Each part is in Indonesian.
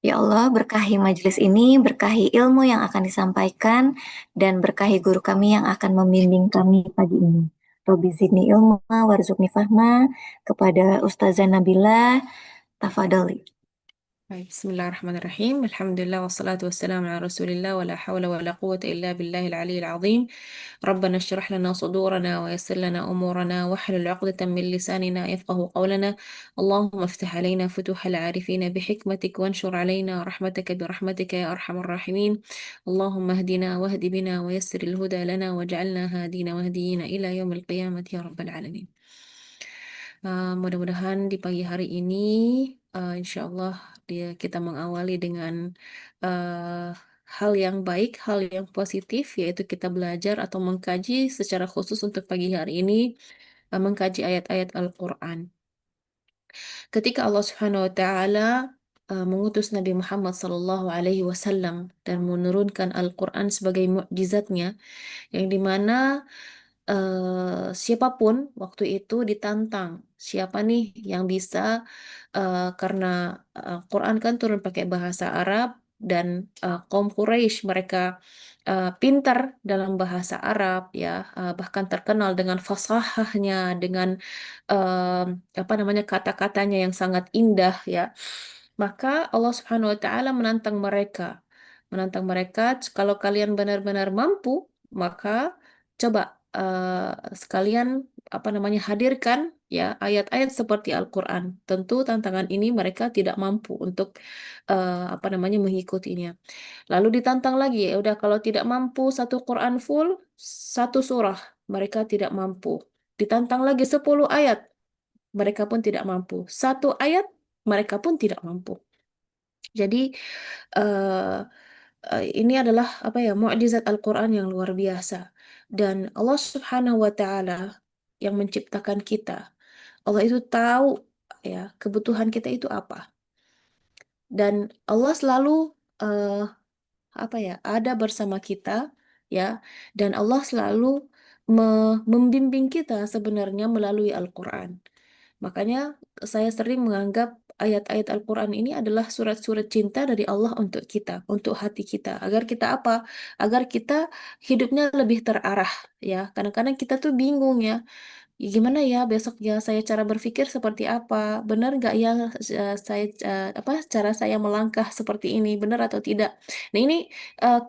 Ya Allah, berkahi majelis ini, berkahi ilmu yang akan disampaikan, dan berkahi guru kami yang akan membimbing kami pagi ini. Robi zidni ilmu, warzuqni fahma, kepada Ustazah Nabila, tafadhali. Baik, Bismillahirrahmanirrahim. Alhamdulillah wassalatu wassalamu ala Rasulillah wa la hawla wa la quwwata illa billahil aliyyil azim. Rabbana shrah lana sudurana wa yassir lana umurana wa hlul 'uqdatam min lisanina yafqahu qawlana. Allahumma iftah alaina futuhal 'arifina bihikmatik wanshur alaina rahmataka birahmatika ya arhamar rahimin. Allahumma hdina wahdi bina wa yassiril huda lana waj'alna hadina wahdiyina ila yaumil qiyamati ya rabbal alamin. Mudah-mudahan di pagi hari ini, insya Allah kita mengawali dengan eh, hal yang baik, hal yang positif, yaitu kita belajar atau mengkaji secara khusus untuk pagi hari ini, mengkaji ayat-ayat Al-Quran. Ketika Allah Subhanahu Wa Taala mengutus Nabi Muhammad SAW dan menurunkan Al-Quran sebagai mukjizatnya, yang dimana siapapun waktu itu ditantang siapa nih yang bisa karena Quran kan turun pakai bahasa Arab dan kaum Quraisy mereka pintar dalam bahasa Arab ya, bahkan terkenal dengan fasahahnya, dengan eh, apa namanya, kata-katanya yang sangat indah ya. Maka Allah Subhanahu Wa Taala menantang mereka, kalau kalian benar-benar mampu, maka coba sekalian apa namanya, hadirkan ya ayat-ayat seperti Al-Quran. Tentu tantangan ini mereka tidak mampu untuk apa namanya, mengikutinya. Lalu ditantang lagi, ya udah, kalau tidak mampu satu Quran full, satu surah, mereka tidak mampu. Ditantang lagi 10 ayat, mereka pun tidak mampu. Satu ayat, mereka pun tidak mampu. Jadi eh, ini adalah apa ya, mukjizat Al-Quran yang luar biasa. Dan Allah Subhanahu Wa Taala yang menciptakan kita, Allah itu tahu ya kebutuhan kita itu apa. Dan Allah selalu eh, apa ya, ada bersama kita ya. Dan Allah selalu membimbing kita sebenarnya melalui Al-Quran. Makanya saya sering menganggap ayat-ayat Al-Quran ini adalah surat-surat cinta dari Allah untuk kita, untuk hati kita. Agar kita apa? Agar kita hidupnya lebih terarah ya. Kadang-kadang kita tuh bingung ya. Ya, gimana ya besok ya saya cara berpikir seperti apa? Benar nggak ya saya apa cara saya melangkah seperti ini, benar atau tidak? Nah ini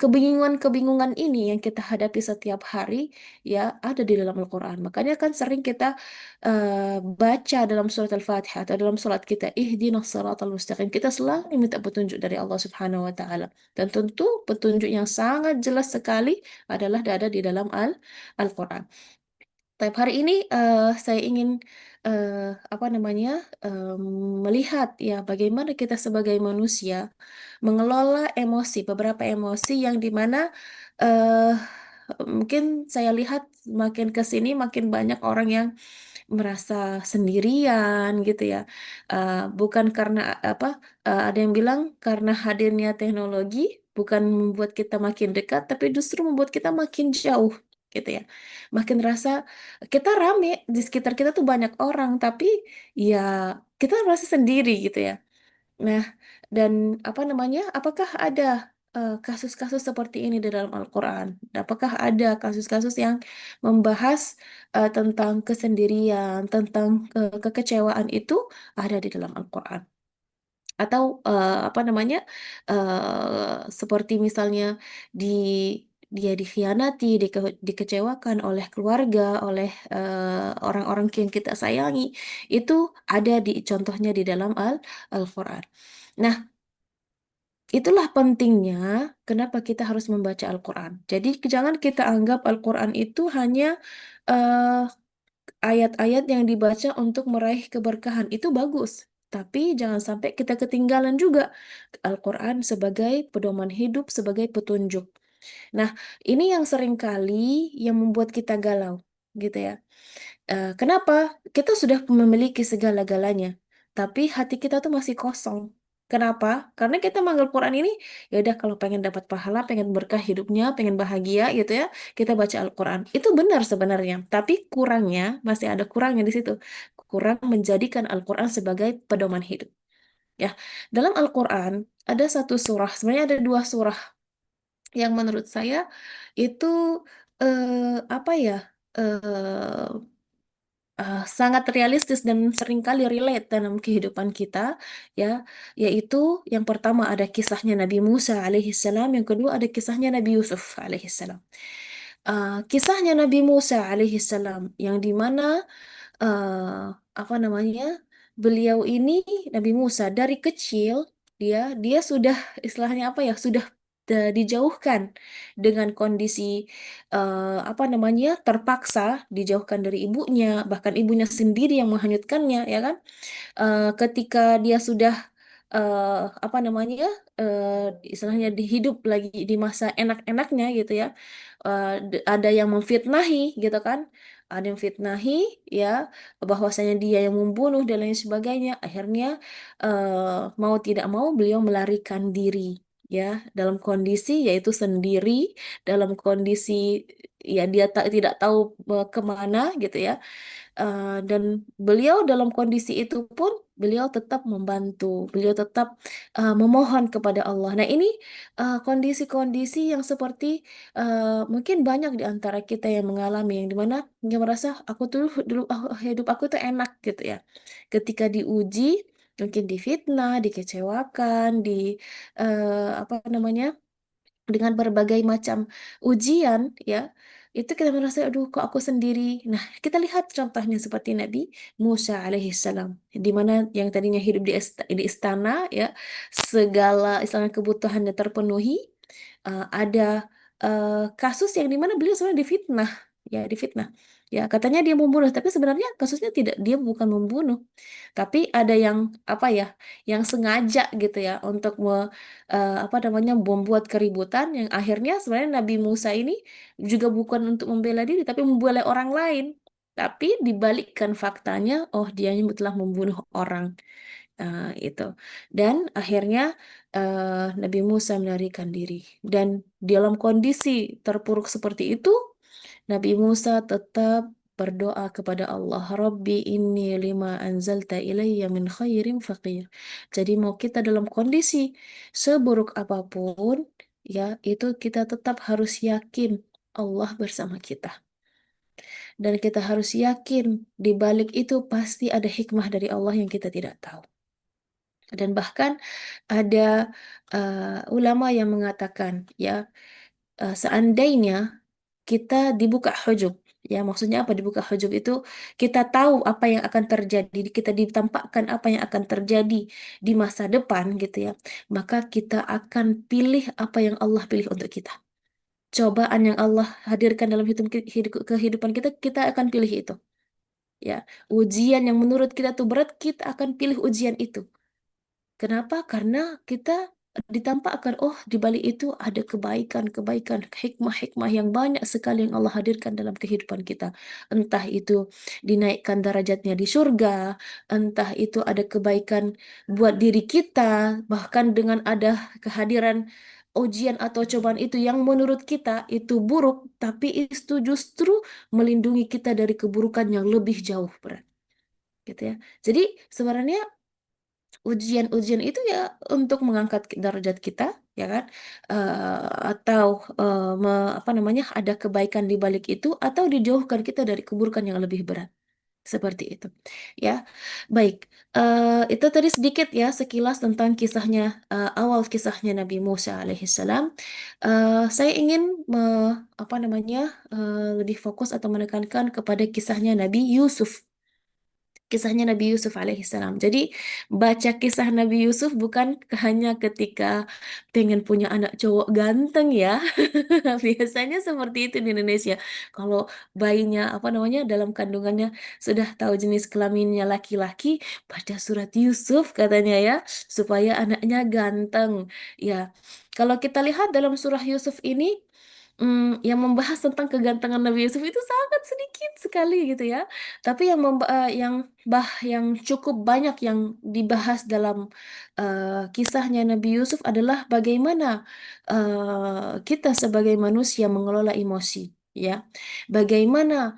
kebingungan-kebingungan ini yang kita hadapi setiap hari ya, ada di dalam Al-Quran. Makanya kan sering kita baca dalam surat Al-Fatihah atau dalam surat kita, ihdinas siratal mustaqim. Kita selalu minta petunjuk dari Allah Subhanahu Wa Taala. Dan tentu petunjuk yang sangat jelas sekali adalah ada di dalam Al-Quran. Tapi hari ini saya ingin apa namanya, melihat ya bagaimana kita sebagai manusia mengelola emosi, beberapa emosi yang dimana eh mungkin saya lihat makin ke sini makin banyak orang yang merasa sendirian gitu ya. Bukan karena apa, ada yang bilang karena hadirnya teknologi bukan membuat kita makin dekat, tapi justru membuat kita makin jauh gitu ya. Makin rasa kita rame di sekitar kita tuh banyak orang, tapi ya kita merasa sendiri gitu ya. Nah, dan apa namanya? Apakah ada kasus-kasus seperti ini di dalam Al-Quran? Apakah ada kasus-kasus yang membahas tentang kesendirian, tentang kekecewaan itu ada di dalam Al-Quran? Atau apa namanya? Seperti misalnya di dia dikhianati, dikecewakan oleh keluarga, oleh orang-orang yang kita sayangi, itu ada di contohnya di dalam Al-Quran. Nah, itulah pentingnya kenapa kita harus membaca Al-Quran. Jadi jangan kita anggap Al-Quran itu hanya eh, ayat-ayat yang dibaca untuk meraih keberkahan. Itu bagus. Tapi jangan sampai kita ketinggalan juga Al-Quran sebagai pedoman hidup, sebagai petunjuk. Nah, ini yang seringkali yang membuat kita galau, gitu ya. Kenapa? Kita sudah memiliki segala-galanya, tapi hati kita tuh masih kosong. Kenapa? Karena kita manggil Quran ini, ya udah, kalau pengen dapat pahala, pengen berkah hidupnya, pengen bahagia gitu ya, kita baca Al-Quran. Itu benar sebenarnya, tapi kurangnya, masih ada kurangnya di situ. Kurang menjadikan Al-Quran sebagai pedoman hidup. Ya, dalam Al-Quran ada satu surah, sebenarnya ada dua surah yang menurut saya itu apa ya? eh sangat realistis dan seringkali relate dalam kehidupan kita, ya, yaitu yang pertama ada kisahnya Nabi Musa alaihissalam, yang kedua ada kisahnya Nabi Yusuf alaihissalam. Kisahnya Nabi Musa alaihissalam yang dimana eh apa namanya, beliau ini, Nabi Musa, dari kecil dia sudah, istilahnya apa ya, sudah dijauhkan dengan kondisi apa namanya, terpaksa dijauhkan dari ibunya, bahkan ibunya sendiri yang menghanyutkannya, ya kan. Ketika dia sudah apa namanya, istilahnya hidup lagi di masa enak-enaknya gitu ya, ada yang memfitnahi gitu kan, ada yang fitnahi, ya, bahwasanya dia yang membunuh dan lain sebagainya. Akhirnya mau tidak mau beliau melarikan diri, ya, dalam kondisi yaitu sendiri, dalam kondisi ya dia tidak tahu kemana gitu ya. Dan beliau dalam kondisi itu pun beliau tetap membantu, beliau tetap memohon kepada Allah. Nah, ini kondisi-kondisi yang seperti mungkin banyak di antara kita yang mengalami, yang dimana dia merasa aku tuh dulu hidup aku tuh enak gitu ya. Ketika diuji, mungkin difitnah, dikecewakan, di apa namanya, dengan berbagai macam ujian, ya, itu kita merasa aduh kok aku sendiri. Nah, kita lihat contohnya seperti Nabi Musa alaihissalam, di mana yang tadinya hidup di istana, ya, segala istilah kebutuhannya terpenuhi. Ada kasus yang dimana beliau sebenarnya difitnah, ya, difitnah, ya, katanya dia membunuh, tapi sebenarnya kasusnya tidak, dia bukan membunuh, tapi ada yang apa ya, yang sengaja gitu ya untuk apa namanya, membuat keributan, yang akhirnya sebenarnya Nabi Musa ini juga bukan untuk membela diri tapi membela orang lain, tapi dibalikkan faktanya, oh dia telah membunuh orang. Itu, dan akhirnya Nabi Musa melarikan diri, dan dalam kondisi terpuruk seperti itu Nabi Musa tetap berdoa kepada Allah, Rabbi inni lima anzalta ilayya min khairin faqir. Jadi mau kita dalam kondisi seburuk apapun, ya, itu kita tetap harus yakin Allah bersama kita. Dan kita harus yakin di balik itu pasti ada hikmah dari Allah yang kita tidak tahu. Dan bahkan ada ulama yang mengatakan, ya, seandainya kita dibuka hujub. Ya, maksudnya apa dibuka hujub itu? Kita tahu apa yang akan terjadi, kita ditampakkan apa yang akan terjadi di masa depan gitu ya. Maka kita akan pilih apa yang Allah pilih untuk kita. Cobaan yang Allah hadirkan dalam kehidupan kita, kita akan pilih itu. Ya, ujian yang menurut kita tuh berat, kita akan pilih ujian itu. Kenapa? Karena kita ditampakkan, oh, di balik itu ada kebaikan-kebaikan, hikmah-hikmah yang banyak sekali yang Allah hadirkan dalam kehidupan kita. Entah itu dinaikkan derajatnya di surga, entah itu ada kebaikan buat diri kita, bahkan dengan ada kehadiran ujian atau cobaan itu yang menurut kita itu buruk, tapi itu justru melindungi kita dari keburukan yang lebih jauh berat. Gitu ya. Jadi sebenarnya ujian-ujian itu ya untuk mengangkat derajat kita, ya kan. Atau apa namanya, ada kebaikan di balik itu, atau dijauhkan kita dari keburukan yang lebih berat, seperti itu, ya. Baik, itu tadi sedikit ya sekilas tentang kisahnya, awal kisahnya Nabi Musa alaihissalam. Saya ingin apa namanya, lebih fokus atau menekankan kepada kisahnya Nabi Yusuf, kisahnya Nabi Yusuf alaihissalam. Jadi baca kisah Nabi Yusuf bukan hanya ketika pengen punya anak cowok ganteng ya. Biasanya seperti itu di Indonesia. Kalau bayinya apa namanya dalam kandungannya sudah tahu jenis kelaminnya laki-laki, baca surat Yusuf katanya ya, supaya anaknya ganteng. Ya, kalau kita lihat dalam surah Yusuf ini, yang membahas tentang kegantengan Nabi Yusuf itu sangat sedikit sekali gitu ya. Tapi yang cukup banyak yang dibahas dalam kisahnya Nabi Yusuf adalah bagaimana kita sebagai manusia mengelola emosi, ya. Bagaimana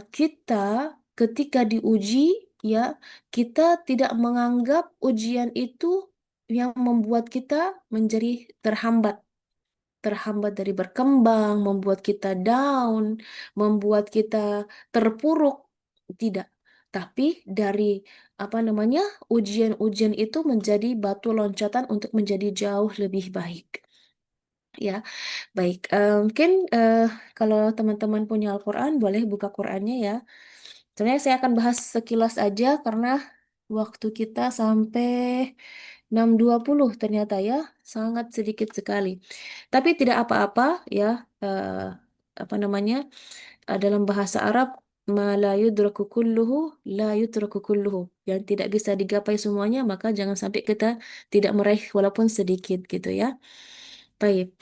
kita ketika diuji, ya, kita tidak menganggap ujian itu yang membuat kita menjadi terhambat, terhambat dari berkembang, membuat kita down, membuat kita terpuruk. Tidak. Tapi dari apa namanya, ujian-ujian itu menjadi batu loncatan untuk menjadi jauh lebih baik. Ya, baik. Mungkin kalau teman-teman punya Al-Quran, boleh buka Qurannya ya. Sebenarnya saya akan bahas sekilas aja karena waktu kita sampai 6:20 ternyata ya, sangat sedikit sekali. Tapi tidak apa-apa ya, apa namanya, dalam bahasa Arab, ma la yudraku kulluhu, la yutraku kulluhu. Yang tidak bisa digapai semuanya, maka jangan sampai kita tidak meraih walaupun sedikit gitu ya. Baik.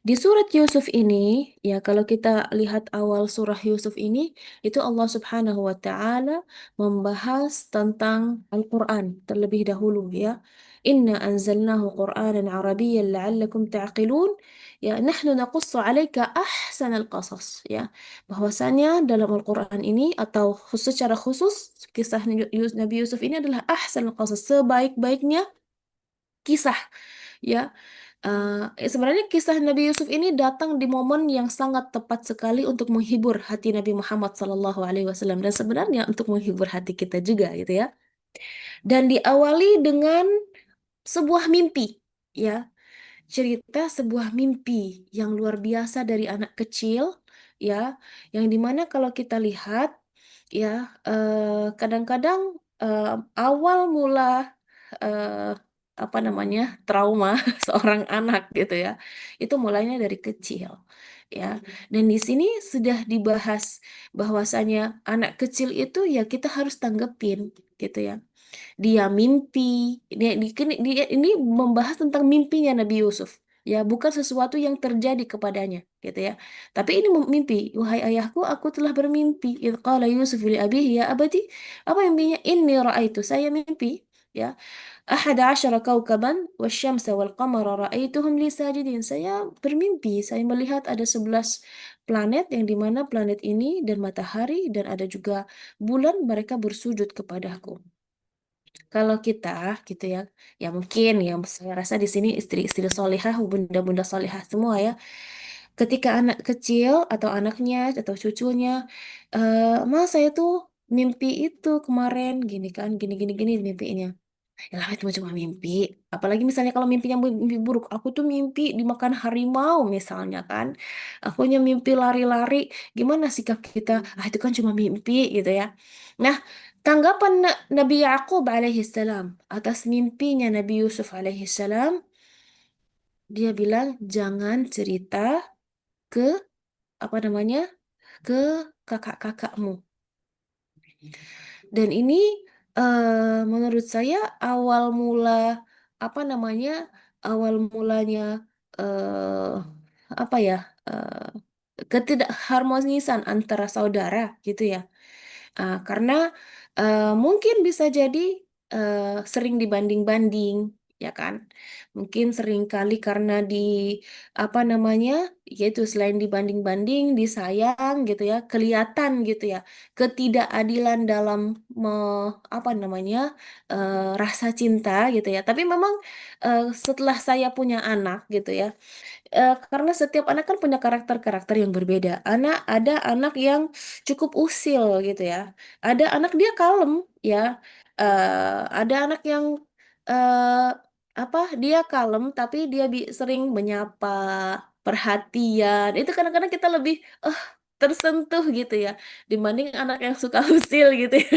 Di surat Yusuf ini, ya kalau kita lihat awal surah Yusuf ini, itu Allah Subhanahu wa Ta'ala membahas tentang Al-Quran terlebih dahulu ya. Inna anzalnahu Qur'anan Arabiyyan la'allakum ta'qilun. Ya, nahnu naqussu 'alaika ahsanal qasas ya. Bahwasanya dalam Al-Quran ini atau secara khusus kisah Nabi Yusuf ini adalah ahsanul qasas, sebaik-baiknya kisah ya. Sebenarnya kisah Nabi Yusuf ini datang di momen yang sangat tepat sekali untuk menghibur hati Nabi Muhammad SAW dan sebenarnya untuk menghibur hati kita juga gitu ya. Dan diawali dengan sebuah mimpi ya, cerita sebuah mimpi yang luar biasa dari anak kecil ya, yang dimana kalau kita lihat ya, kadang-kadang eh, awal mula eh, apa namanya, trauma seorang anak gitu ya, itu mulainya dari kecil ya. Dan di sini sudah dibahas bahwasanya anak kecil itu ya kita harus tanggepin gitu ya. Dia mimpi, ini membahas tentang mimpinya Nabi Yusuf. Ya, bukan sesuatu yang terjadi kepadanya, gitu ya. Tapi ini mimpi. Wahai ayahku, aku telah bermimpi. Idh qala Yusuf li abihi ya abadi. Apa mimpinya? Inni ra'aitu. Saya mimpi. Ya. Ahada asyara kaukaban wasyamsa wal qamara ra'aituhum li sajidin. Saya bermimpi. Saya melihat ada 11 planet yang dimana planet ini dan matahari dan ada juga bulan mereka bersujud kepadaku. Kalau kita gitu ya, ya mungkin ya saya rasa di sini istri-istri solihah, bunda-bunda solihah semua ya. Ketika anak kecil atau anaknya atau cucunya, mas saya tuh mimpi itu kemarin gini kan, gini gini gini mimpinya. Ya lah itu cuma mimpi. Apalagi misalnya kalau mimpinya mimpi buruk, aku tuh mimpi dimakan harimau misalnya kan. Akunya mimpi lari-lari. Gimana sikap kita? Ah itu kan cuma mimpi gitu ya. Nah, tanggapan Nabi Yakub alaihi salam atas mimpinya Nabi Yusuf alaihi salam, dia bilang jangan cerita ke apa namanya? Ke kakak-kakakmu. Dan ini menurut saya awal mula apa namanya, awal mulanya eh apa ya, ketidakharmonisan antara saudara gitu ya. Karena mungkin bisa jadi sering dibanding-banding, ya kan? Mungkin sering kali karena di apa namanya, yaitu selain dibanding-banding, disayang gitu ya, kelihatan gitu ya, ketidakadilan dalam apa namanya, rasa cinta gitu ya. Tapi memang setelah saya punya anak gitu ya, karena setiap anak kan punya karakter-karakter yang berbeda. Ada anak yang cukup usil gitu ya. Ada anak dia kalem ya. Ada anak yang eh, apa? Dia kalem tapi dia sering menyapa, perhatian. Itu kadang-kadang kita lebih tersentuh gitu ya dibanding anak yang suka usil gitu ya.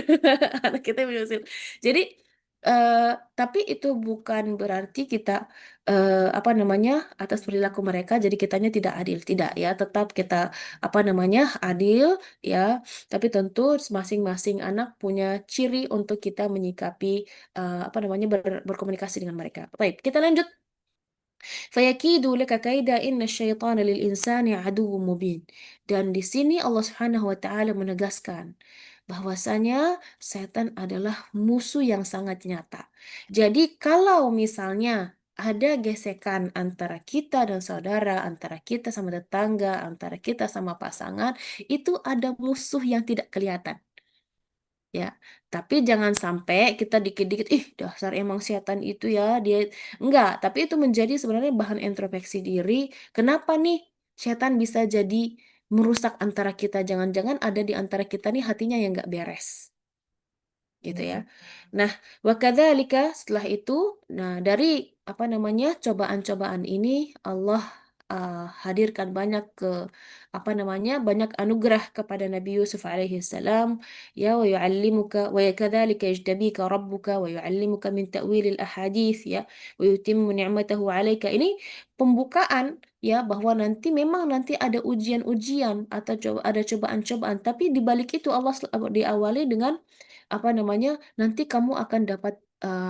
Anak kita yang usil. Jadi eh, tapi itu bukan berarti kita apa namanya, atas perilaku mereka jadi kitanya tidak adil, tidak ya, tetap kita apa namanya adil ya, tapi tentu masing-masing anak punya ciri untuk kita menyikapi apa namanya berkomunikasi dengan mereka. Baik, kita lanjut. Fayakidu laka kaida inna syaitana lil insani aduwwum mubin. Dan di sini Allah Subhanahu wa taala menegaskan bahwasanya setan adalah musuh yang sangat nyata. Jadi kalau misalnya ada gesekan antara kita dan saudara, antara kita sama tetangga, antara kita sama pasangan, itu ada musuh yang tidak kelihatan. Ya, tapi jangan sampai kita dikit-dikit, ih dasar emang setan itu ya, dia enggak, tapi itu menjadi sebenarnya bahan introspeksi diri. Kenapa nih setan bisa jadi merusak antara kita? Jangan-jangan ada di antara kita nih hatinya yang nggak beres gitu ya. Nah, wakadzalika setelah itu, nah dari apa namanya cobaan-cobaan ini Allah hadirkan banyak ke apa namanya banyak anugerah kepada Nabi Yusuf alaihi salam ya wa yu'allimuka wa kadzalika yajtabika rabbuka wa yu'allimuka min ta'wilil ahadits ya wa yutimmu ni'matahu 'alaika. Ini pembukaan ya bahwa nanti memang ada ujian-ujian atau ada cobaan-cobaan, tapi di balik itu Allah diawali dengan apa namanya nanti kamu akan dapat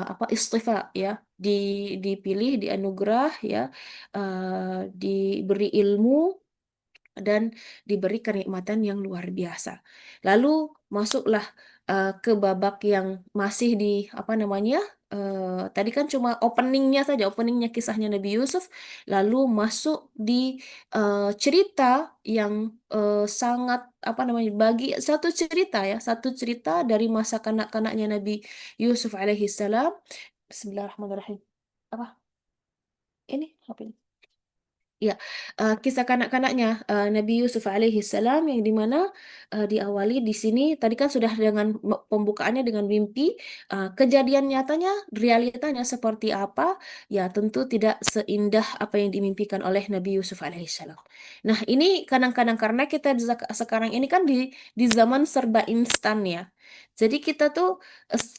apa istifa ya, di dipilih, dianugerah ya, diberi ilmu dan diberi kenikmatan yang luar biasa. Lalu masuklah ke babak yang masih di apa namanya, tadi kan cuma openingnya saja, openingnya kisahnya Nabi Yusuf, lalu masuk di cerita yang sangat apa namanya, bagi satu cerita dari masa kanak-kanaknya Nabi Yusuf alaihi salam. Bismillahirrahmanirrahim. Apa ini? Apa ini? Ya, kisah kanak-kanaknya Nabi Yusuf alaihi salam yang dimana diawali di sini tadi kan sudah dengan pembukaannya dengan mimpi, kejadian nyatanya, realitanya seperti apa? Ya, tentu tidak seindah apa yang dimimpikan oleh Nabi Yusuf alaihi salam. Nah, ini kadang-kadang karena kita sekarang ini kan di zaman serba instan ya. Jadi kita tuh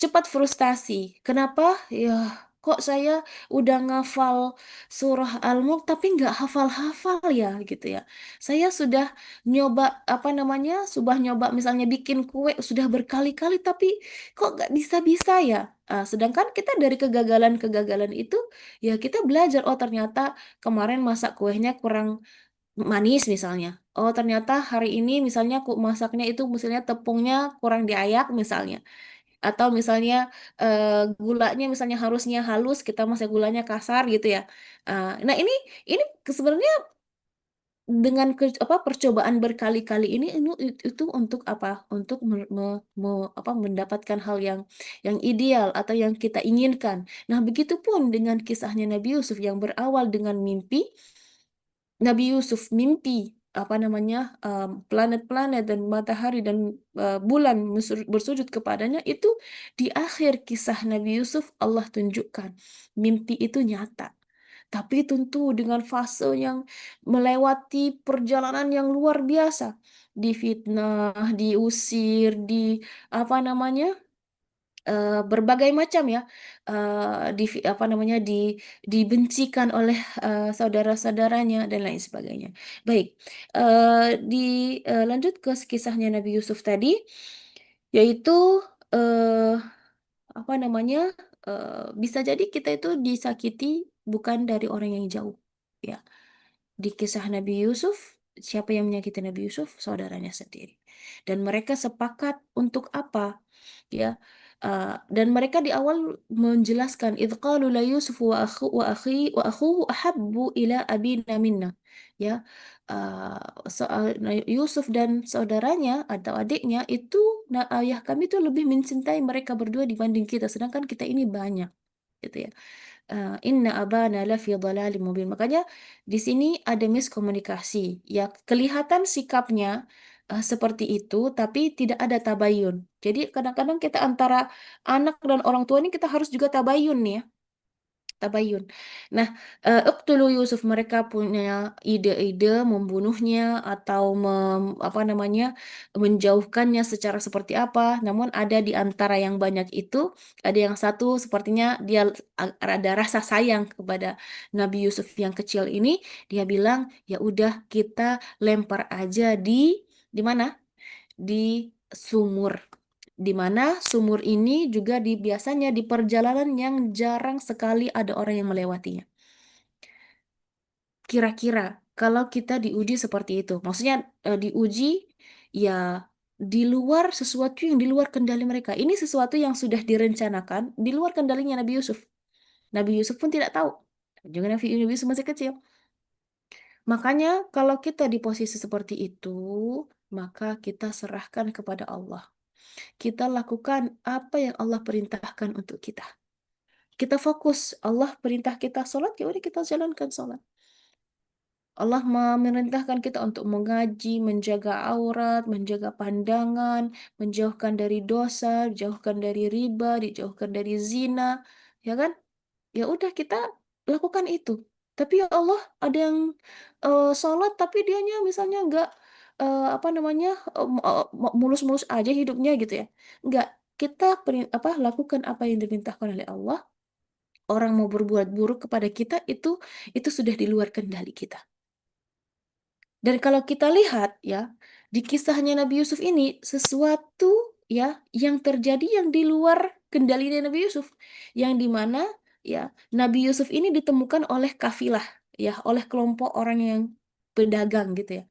cepat frustasi. Kenapa? Ya, kok saya udah ngafal surah Al-Mulk tapi nggak hafal-hafal ya gitu ya. Saya sudah nyoba apa namanya, sudah nyoba misalnya bikin kue sudah berkali-kali tapi kok nggak bisa-bisa ya. Sedangkan kita dari kegagalan-kegagalan itu ya kita belajar, oh ternyata kemarin masak kuenya kurang manis misalnya. Oh ternyata hari ini misalnya aku masaknya itu misalnya tepungnya kurang diayak misalnya, atau misalnya eh, gulanya misalnya harusnya halus kita masih gulanya kasar gitu ya. Nah ini sebenarnya dengan apa percobaan berkali-kali itu untuk apa, untuk apa mendapatkan hal yang ideal atau yang kita inginkan. Nah begitupun dengan kisahnya Nabi Yusuf yang berawal dengan mimpi. Nabi Yusuf mimpi apa namanya, planet-planet dan matahari dan bulan bersujud kepadanya, itu di akhir kisah Nabi Yusuf Allah tunjukkan mimpi itu nyata, tapi tentu dengan fase yang melewati perjalanan yang luar biasa, difitnah, diusir, di apa namanya, berbagai macam ya, apa namanya, dibencikan oleh saudara-saudaranya dan lain sebagainya. Baik, lanjut ke kisahnya Nabi Yusuf tadi, yaitu eh, apa namanya, bisa jadi kita itu disakiti bukan dari orang yang jauh, ya. Di kisah Nabi Yusuf, siapa yang menyakiti Nabi Yusuf? Saudaranya sendiri. Dan mereka sepakat untuk apa? Ya, dan mereka di awal menjelaskan idh qalu la Yusuf wa akhuhu ahabbu ila abina minna. Ya, Yusuf dan saudaranya atau adiknya itu, nah, ayah kami itu lebih mencintai mereka berdua dibanding kita, sedangkan kita ini banyak gitu ya. Inna abana lafi dhalalin mubin. Makanya di sini ada miskomunikasi. Ya, kelihatan sikapnya seperti itu, tapi tidak ada tabayun. Jadi kadang-kadang kita antara anak dan orang tua ini kita harus juga tabayun nih ya, tabayun. Nah, uqtulu Yusuf, mereka punya ide-ide membunuhnya atau apa namanya, menjauhkannya secara seperti apa. Namun ada di antara yang banyak itu, ada yang satu sepertinya dia ada rasa sayang kepada Nabi Yusuf yang kecil ini. Dia bilang, ya udah kita lempar aja di mana? Di sumur. Di mana sumur ini juga biasanya di perjalanan yang jarang sekali ada orang yang melewatinya. Kira-kira kalau kita diuji seperti itu, maksudnya diuji ya di luar sesuatu yang di luar kendali mereka. Ini sesuatu yang sudah direncanakan di luar kendalinya Nabi Yusuf. Nabi Yusuf pun tidak tahu. Juga Nabi Yusuf masih kecil. Makanya kalau kita di posisi seperti itu, maka kita serahkan kepada Allah. kita lakukan apa yang Allah perintahkan untuk kita. Kita fokus, Allah perintah kita sholat, ya udah kita jalankan sholat. Allah memerintahkan kita untuk mengaji, menjaga aurat, menjaga pandangan, menjauhkan dari dosa, dijauhkan dari riba, dijauhkan dari zina, ya kan? Ya udah kita lakukan itu. Tapi ya Allah, ada yang sholat tapi dianya misalnya nggak apa namanya mulus-mulus aja hidupnya gitu ya. Nggak, kita lakukan apa yang diperintahkan oleh Allah. Orang mau berbuat buruk kepada kita itu sudah di luar kendali kita. Dan kalau kita lihat ya, di kisahnya Nabi Yusuf ini sesuatu ya yang terjadi yang di luar kendali Nabi Yusuf, yang dimana ya Nabi Yusuf ini ditemukan oleh kafilah ya, oleh kelompok orang yang pedagang gitu ya,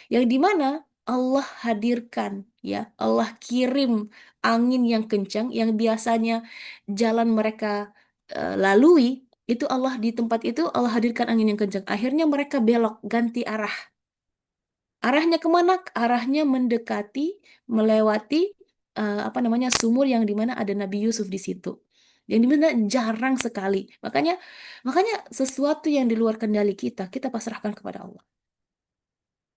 yang dimana Allah hadirkan ya, Allah kirim angin yang kencang yang biasanya jalan mereka lalui, itu Allah di tempat itu Allah hadirkan angin yang kencang, akhirnya mereka belok ganti arah. Arahnya kemana? Arahnya mendekati, melewati apa namanya sumur yang dimana ada Nabi Yusuf di situ. Yang dimana jarang sekali. Makanya, makanya sesuatu yang di luar kendali kita, kita pasrahkan kepada Allah.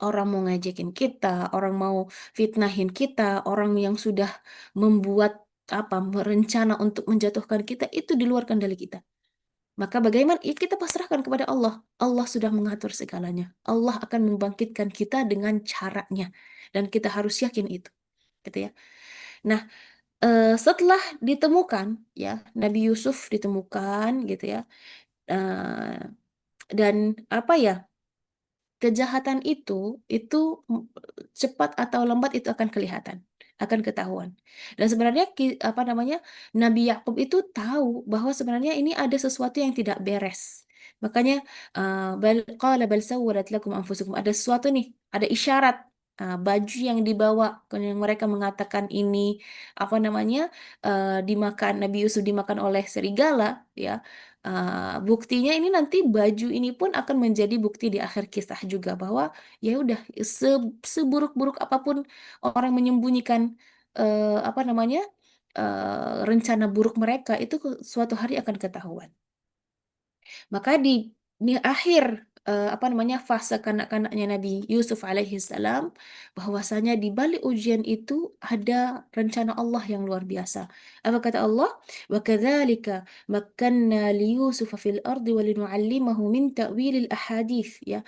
Orang mau ngajakin kita, orang mau fitnahin kita, orang yang sudah membuat apa merencana untuk menjatuhkan kita itu di luar kendali kita. Maka bagaimana? Ya, kita pasrahkan kepada Allah. Allah sudah mengatur segalanya. Allah akan membangkitkan kita dengan caranya. Dan kita harus yakin itu. Gitu ya. Nah, setelah ditemukan, ya, Nabi Yusuf ditemukan, gitu ya. Eh, dan apa ya? Kejahatan itu cepat atau lambat itu akan kelihatan, akan ketahuan. Dan sebenarnya apa namanya Nabi Yakub itu tahu bahwa sebenarnya ini ada sesuatu yang tidak beres. Makanya qala bal sawwalat lakum anfusukum, ada sesuatu nih, ada isyarat. Baju yang dibawa, yang mereka mengatakan ini apa namanya dimakan Nabi Yusuf dimakan oleh serigala, ya. Buktinya ini nanti baju ini pun akan menjadi bukti di akhir kisah juga bahwa ya udah seburuk-buruk apapun orang menyembunyikan apa namanya rencana buruk mereka itu suatu hari akan ketahuan. Maka di akhir apa namanya fase kanak-kanaknya Nabi Yusuf alaihi salam, bahwasanya di balik ujian itu ada rencana Allah yang luar biasa. Apa kata Allah? Wa kadzalika makkanna li Yusuf fil ardi wa linu'allimahu min ta'wilil ahadits, ya.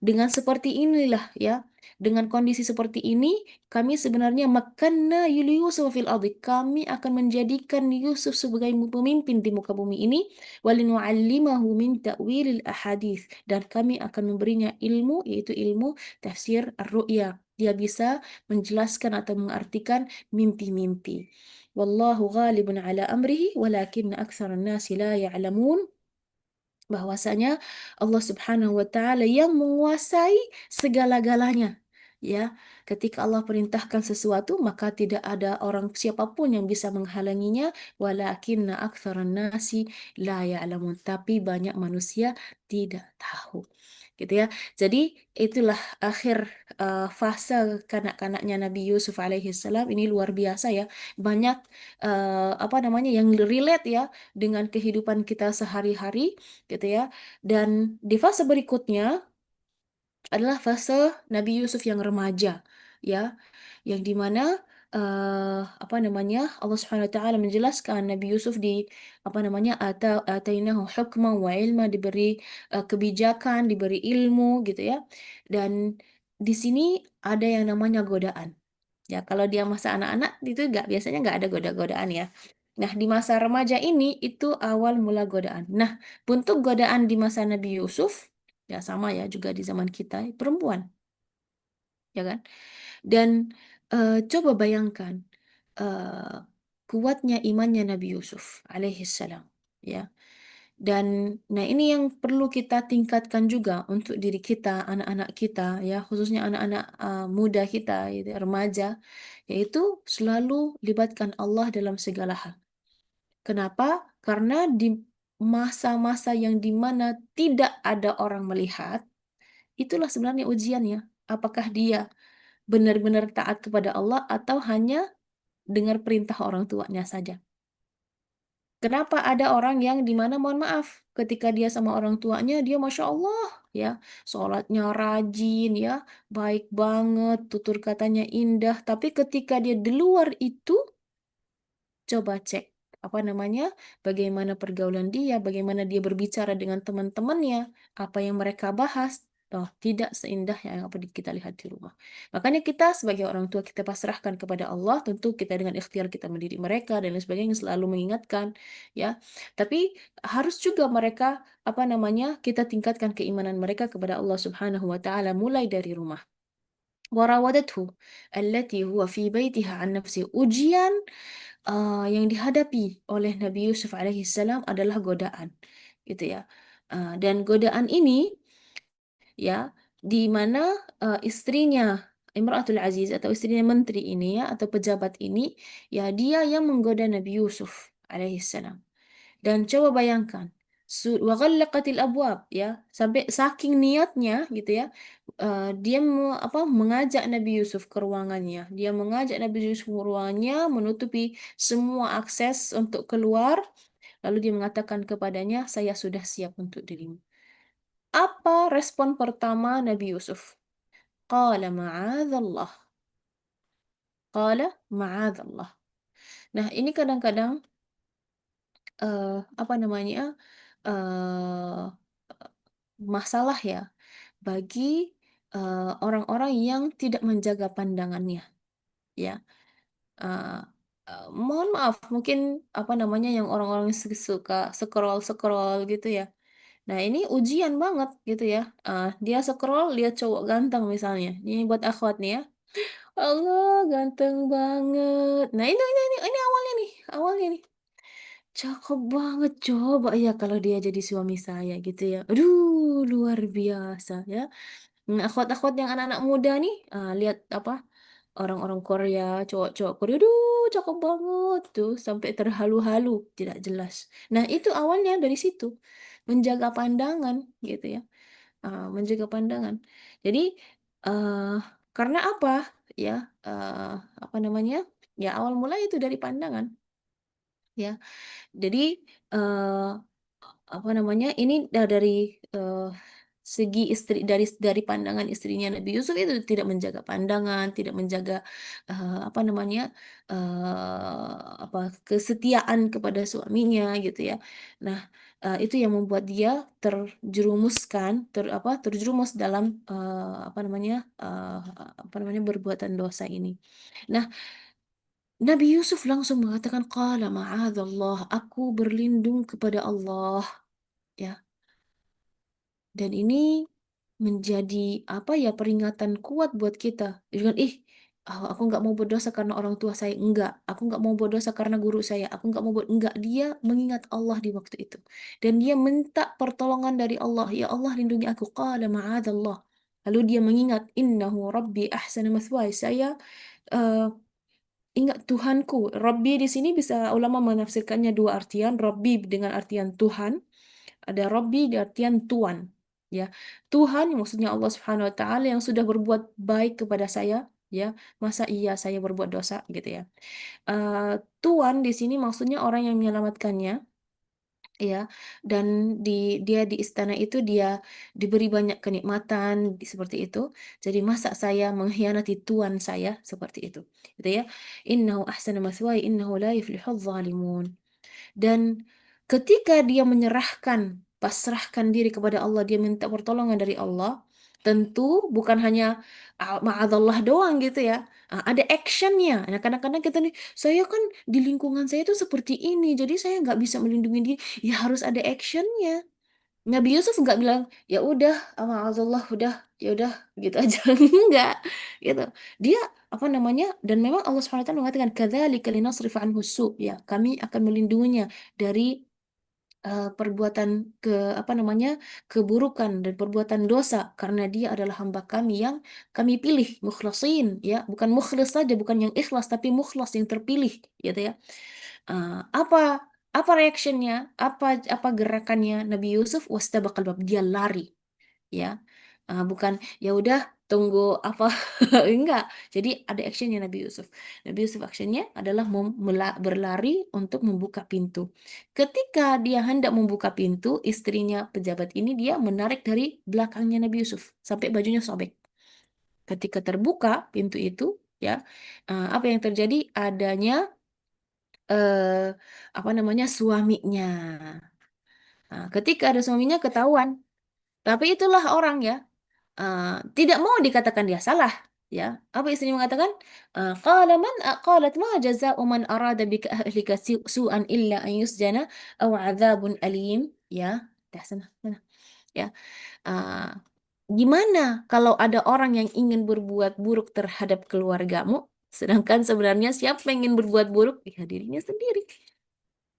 Dengan seperti inilah ya. Dengan kondisi seperti ini, kami sebenarnya makanna li Yusuf fil ardi. Kami akan menjadikan Yusuf sebagai pemimpin di muka bumi ini, walinu'allimahu min ta'wilil ahadits, dan kami akan memberinya ilmu, yaitu ilmu tafsir ar-ru'ya. Dia bisa menjelaskan atau mengartikan mimpi-mimpi. Wallahu ghalibun ala amrihi walakin aktsaran nasi la ya'lamun, bahwasanya Allah Subhanahu wa taala yang menguasai segala-galanya. Ya, ketika Allah perintahkan sesuatu, maka tidak ada orang siapapun yang bisa menghalanginya. Walakinna aktsaran nasi la ya'lamun. Tapi banyak manusia tidak tahu. Gitu ya. Jadi itulah akhir fase kanak-kanaknya Nabi Yusuf alaihi salam, ini luar biasa ya. Banyak apa namanya yang relate ya dengan kehidupan kita sehari-hari gitu ya. Dan di fase berikutnya adalah fase Nabi Yusuf yang remaja, ya, yang dimana apa namanya Allah Subhanahu Wa Taala menjelaskan Nabi Yusuf di apa namanya atainahu hukma wa ilma, diberi kebijakan, diberi ilmu gitu ya. Dan di sini ada yang namanya godaan. Ya, kalau dia masa anak-anak itu biasanya nggak ada goda-godaan ya. Nah, di masa remaja ini itu awal mula godaan. Nah, bentuk godaan di masa Nabi Yusuf ya sama ya juga di zaman kita perempuan, ya kan? Dan coba bayangkan eh, kuatnya imannya Nabi Yusuf alaihi salam, ya. Dan nah ini yang perlu kita tingkatkan juga untuk diri kita, anak-anak kita, ya, khususnya anak-anak muda kita, yaitu remaja, yaitu selalu libatkan Allah dalam segala hal. Kenapa? Karena di masa-masa yang dimana tidak ada orang melihat, itulah sebenarnya ujiannya. Apakah dia benar-benar taat kepada Allah atau hanya dengar perintah orang tuanya saja. Kenapa ada orang yang dimana mohon maaf ketika dia sama orang tuanya dia masya Allah ya sholatnya rajin ya baik banget tutur katanya indah tapi ketika dia di luar itu coba cek apa namanya, bagaimana pergaulan dia, bagaimana dia berbicara dengan teman-temannya, apa yang mereka bahas. Oh, tidak seindah yang apa kita lihat di rumah. Makanya kita sebagai orang tua kita pasrahkan kepada Allah, tentu kita dengan ikhtiar kita mendidik mereka dan lain sebagainya selalu mengingatkan, ya. Tapi harus juga mereka apa namanya kita tingkatkan keimanan mereka kepada Allah Subhanahu wa taala mulai dari rumah. وراودته التي هو في بيتها عن نفسه ujian yang dihadapi oleh Nabi Yusuf alaihissalam adalah godaan, gitu ya. Dan godaan ini ya, di mana istrinya Imratul Aziz atau istrinya menteri ini ya atau pejabat ini ya dia yang menggoda Nabi Yusuf alaihissalam. Dan coba bayangkan, wa ghallaqatil abwab ya, sampai saking niatnya gitu ya, dia mengajak Nabi Yusuf ke ruangannya. Dia mengajak Nabi Yusuf ke ruangannya, menutupi semua akses untuk keluar, lalu dia mengatakan kepadanya, saya sudah siap untuk dirimu. Apa respon pertama Nabi Yusuf? Qala ma'adzallah. Qala ma'adzallah. Nah, ini kadang-kadang eh, apa namanya? eh masalah ya bagi orang-orang yang tidak menjaga pandangannya ya. Eh, Mohon maaf mungkin apa namanya yang orang-orang yang suka scroll scroll gitu ya. Nah ini ujian banget gitu ya. Dia scroll lihat cowok ganteng misalnya. Ini buat akhwat nih ya. Allah ganteng banget. Nah ini awalnya nih awalnya nih. Cakep banget, coba ya kalau dia jadi suami saya gitu ya. Aduh, luar biasa ya. Nah, akhwat-akhwat yang anak-anak muda nih, lihat apa orang-orang Korea, cowok-cowok Korea, aduh, cakep banget tuh, sampai terhalu-halu, tidak jelas. Nah, itu awalnya dari situ, menjaga pandangan gitu ya, menjaga pandangan. Jadi, eh karena apa? Ya, eh, apa namanya? Ya, awal mulai itu dari pandangan, ya. Jadi eh, apa namanya? Ini dari eh, segi istri dari pandangan istrinya Nabi Yusuf itu tidak menjaga pandangan, tidak menjaga apa namanya? Apa kesetiaan kepada suaminya gitu ya. Nah, itu yang membuat dia terjerumus dalam apa namanya? Apa namanya perbuatan dosa ini. Nah, Nabi Yusuf langsung mengatakan qala ma'adzallah, aku berlindung kepada Allah, ya. Dan ini menjadi apa ya peringatan kuat buat kita. Dengan aku nggak mau berdosa karena orang tua saya, enggak. Aku nggak mau berdosa karena guru saya, aku nggak mau enggak. Dia mengingat Allah di waktu itu. Dan dia minta pertolongan dari Allah. Ya Allah lindungi aku. Qala ma'adzallah. Lalu dia mengingat innahu rabbi ahsana mathwaya. Saya eh, ingat Tuhanku. Rabbi di sini bisa ulama menafsirkannya dua artian. Rabbi dengan artian Tuhan, ada Rabbi di artian Tuhan. Ya, Tuhan yang maksudnya Allah Subhanahu Wa Taala yang sudah berbuat baik kepada saya. Ya, masa iya saya berbuat dosa gitu ya. Eh, Tuhan di sini maksudnya orang yang menyelamatkannya. Ya, dan dia di istana itu dia diberi banyak kenikmatan seperti itu. Jadi masa saya mengkhianati Tuhan saya seperti itu, gitu ya. Innahu ahsana mathwaya innahu la yuflihul zalimun. Dan ketika dia pasrahkan diri kepada Allah, dia minta pertolongan dari Allah, tentu bukan hanya ma'adzallah doang gitu ya. Ada actionnya. Nah, kadang-kadang kita nih, saya kan di lingkungan saya itu seperti ini, jadi saya nggak bisa melindungi diri. Ya harus ada actionnya. Nabi Yusuf nggak bilang, ya udah, ma'adzallah, udah, ya udah, gitu aja. Enggak, gitu. Dia apa namanya? Dan memang Allah SWT mengatakan, kadzalika linasrif anhu su', ya, kami akan melindunginya dari perbuatan apa namanya keburukan dan perbuatan dosa karena dia adalah hamba kami yang kami pilih mukhlasin ya bukan mukhlis saja bukan yang ikhlas tapi mukhlas yang terpilih gitu ya. Apa apa reactionnya apa gerakannya Nabi Yusuf wastabaqal bab dia lari ya. Bukan ya udah tunggu apa? Enggak. Jadi ada actionnya Nabi Yusuf. Nabi Yusuf actionnya adalah berlari untuk membuka pintu. Ketika dia hendak membuka pintu, istrinya pejabat ini dia menarik dari belakangnya Nabi Yusuf sampai bajunya sobek. Ketika terbuka pintu itu, ya, apa yang terjadi? Adanya eh, apa namanya suaminya. Nah, ketika ada suaminya ketahuan. Tapi itulah orang ya, eh, tidak mau dikatakan dia salah. Ya, apa istrinya mengatakan? Qalat ma jaza'u man arada bika ahlika su'an illa an yusjana aw adzabun alim. Ya, dah sana, sana. Ya, eh, gimana kalau ada orang yang ingin berbuat buruk terhadap keluargamu, sedangkan sebenarnya siapa yang ingin berbuat buruk? Ya, dirinya sendiri.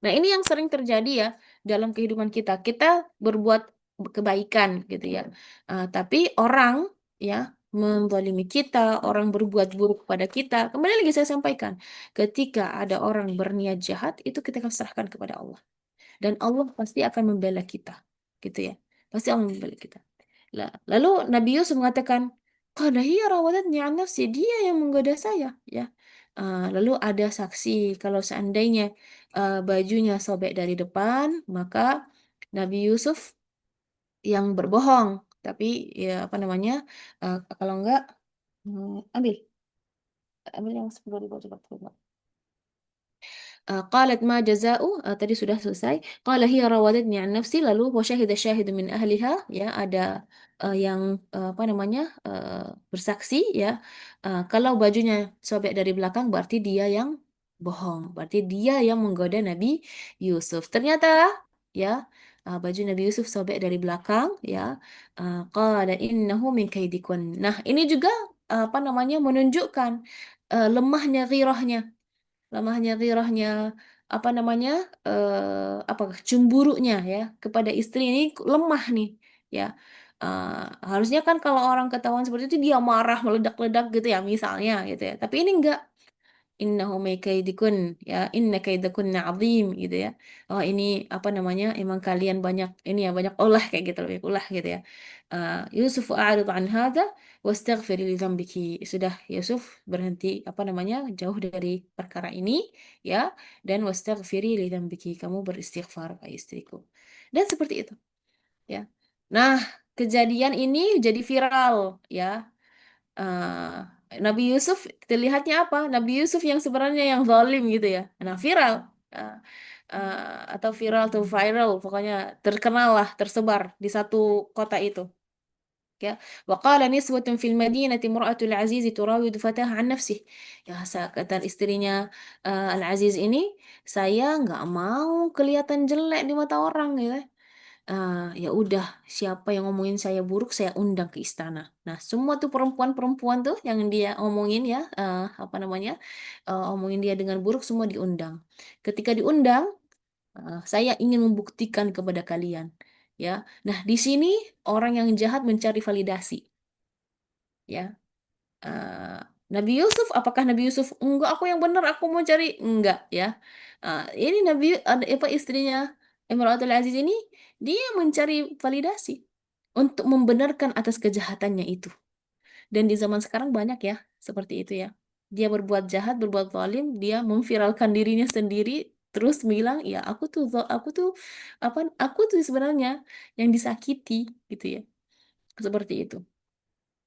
Nah, ini yang sering terjadi ya dalam kehidupan kita. Kita berbuat kebaikan gitu ya. Tapi orang ya menzalimi kita, orang berbuat buruk kepada kita. Kembali lagi saya sampaikan, ketika ada orang berniat jahat, itu kita akan serahkan kepada Allah. Dan Allah pasti akan membela kita. Gitu ya. Pasti Allah membela kita. Lalu Nabi Yusuf mengatakan, "Qala hiya rawadatni an nafsi." Dia yang menggoda saya, ya. Lalu ada saksi kalau seandainya bajunya sobek dari depan, maka Nabi Yusuf yang berbohong. Tapi ya apa namanya? Kalau enggak, ambil, ambil yang 10.000 coba. قالت ما جزاء tadi sudah selesai. Qala hiya rawadatni an nafsi, lalu wa syahida syahidun min ahliha, ya ada yang apa namanya bersaksi ya. Kalau bajunya sobek dari belakang berarti dia yang bohong, berarti dia yang menggoda Nabi Yusuf. Ternyata ya baju Nabi Yusuf sobek dari belakang ya. Qala innahu min kaidikun. Nah, ini juga apa namanya menunjukkan lemahnya ghirahnya, lemahnya ghirahnya, apa namanya apa cemburunya ya kepada istri ini lemah nih ya. Harusnya kan kalau orang ketahuan seperti itu dia marah meledak-ledak gitu ya misalnya gitu ya, tapi ini enggak. Innahu may kaidikun, ya inna kaidakunna azim gitu ya. Oh ini apa namanya, emang kalian banyak ini ya, banyak olah kayak gitu, lebih ulah gitu ya. Yusuf a'rid an hadza wastaghfir li dzambiki. Sudah Yusuf berhenti apa namanya jauh dari perkara ini ya, dan wastaghfiri li dzambiki, kamu beristighfar wahai istriku. Dan seperti itu ya. Nah, kejadian ini jadi viral ya. Nabi Yusuf terlihatnya apa? Nabi Yusuf yang sebenarnya yang zalim gitu ya. Nah, viral. Uh, atau viral atau viral, pokoknya terkenal lah, tersebar di satu kota itu. Ya, waqala niswatun fil madinati imra'atul aziz turawidu fataha an nafsih. Ya, kata istrinya Al Aziz ini, saya nggak mau kelihatan jelek di mata orang gitu. Ya udah, siapa yang ngomongin saya buruk saya undang ke istana. Nah, semua tuh perempuan-perempuan tuh yang dia omongin ya, apa namanya, omongin dia dengan buruk semua diundang. Ketika diundang, saya ingin membuktikan kepada kalian, ya. Nah, di sini orang yang jahat mencari validasi, ya. Eh, Nabi Yusuf, apakah Nabi Yusuf enggak aku yang benar, aku mau cari enggak ya. Ini Nabi ada apa istrinya Imratul Aziz ini, dia mencari validasi untuk membenarkan atas kejahatannya itu. Dan di zaman sekarang banyak ya seperti itu ya. Dia berbuat jahat, berbuat zalim, dia memviralkan dirinya sendiri, terus bilang ya aku tuh apa, aku tuh sebenarnya yang disakiti gitu ya. Seperti itu,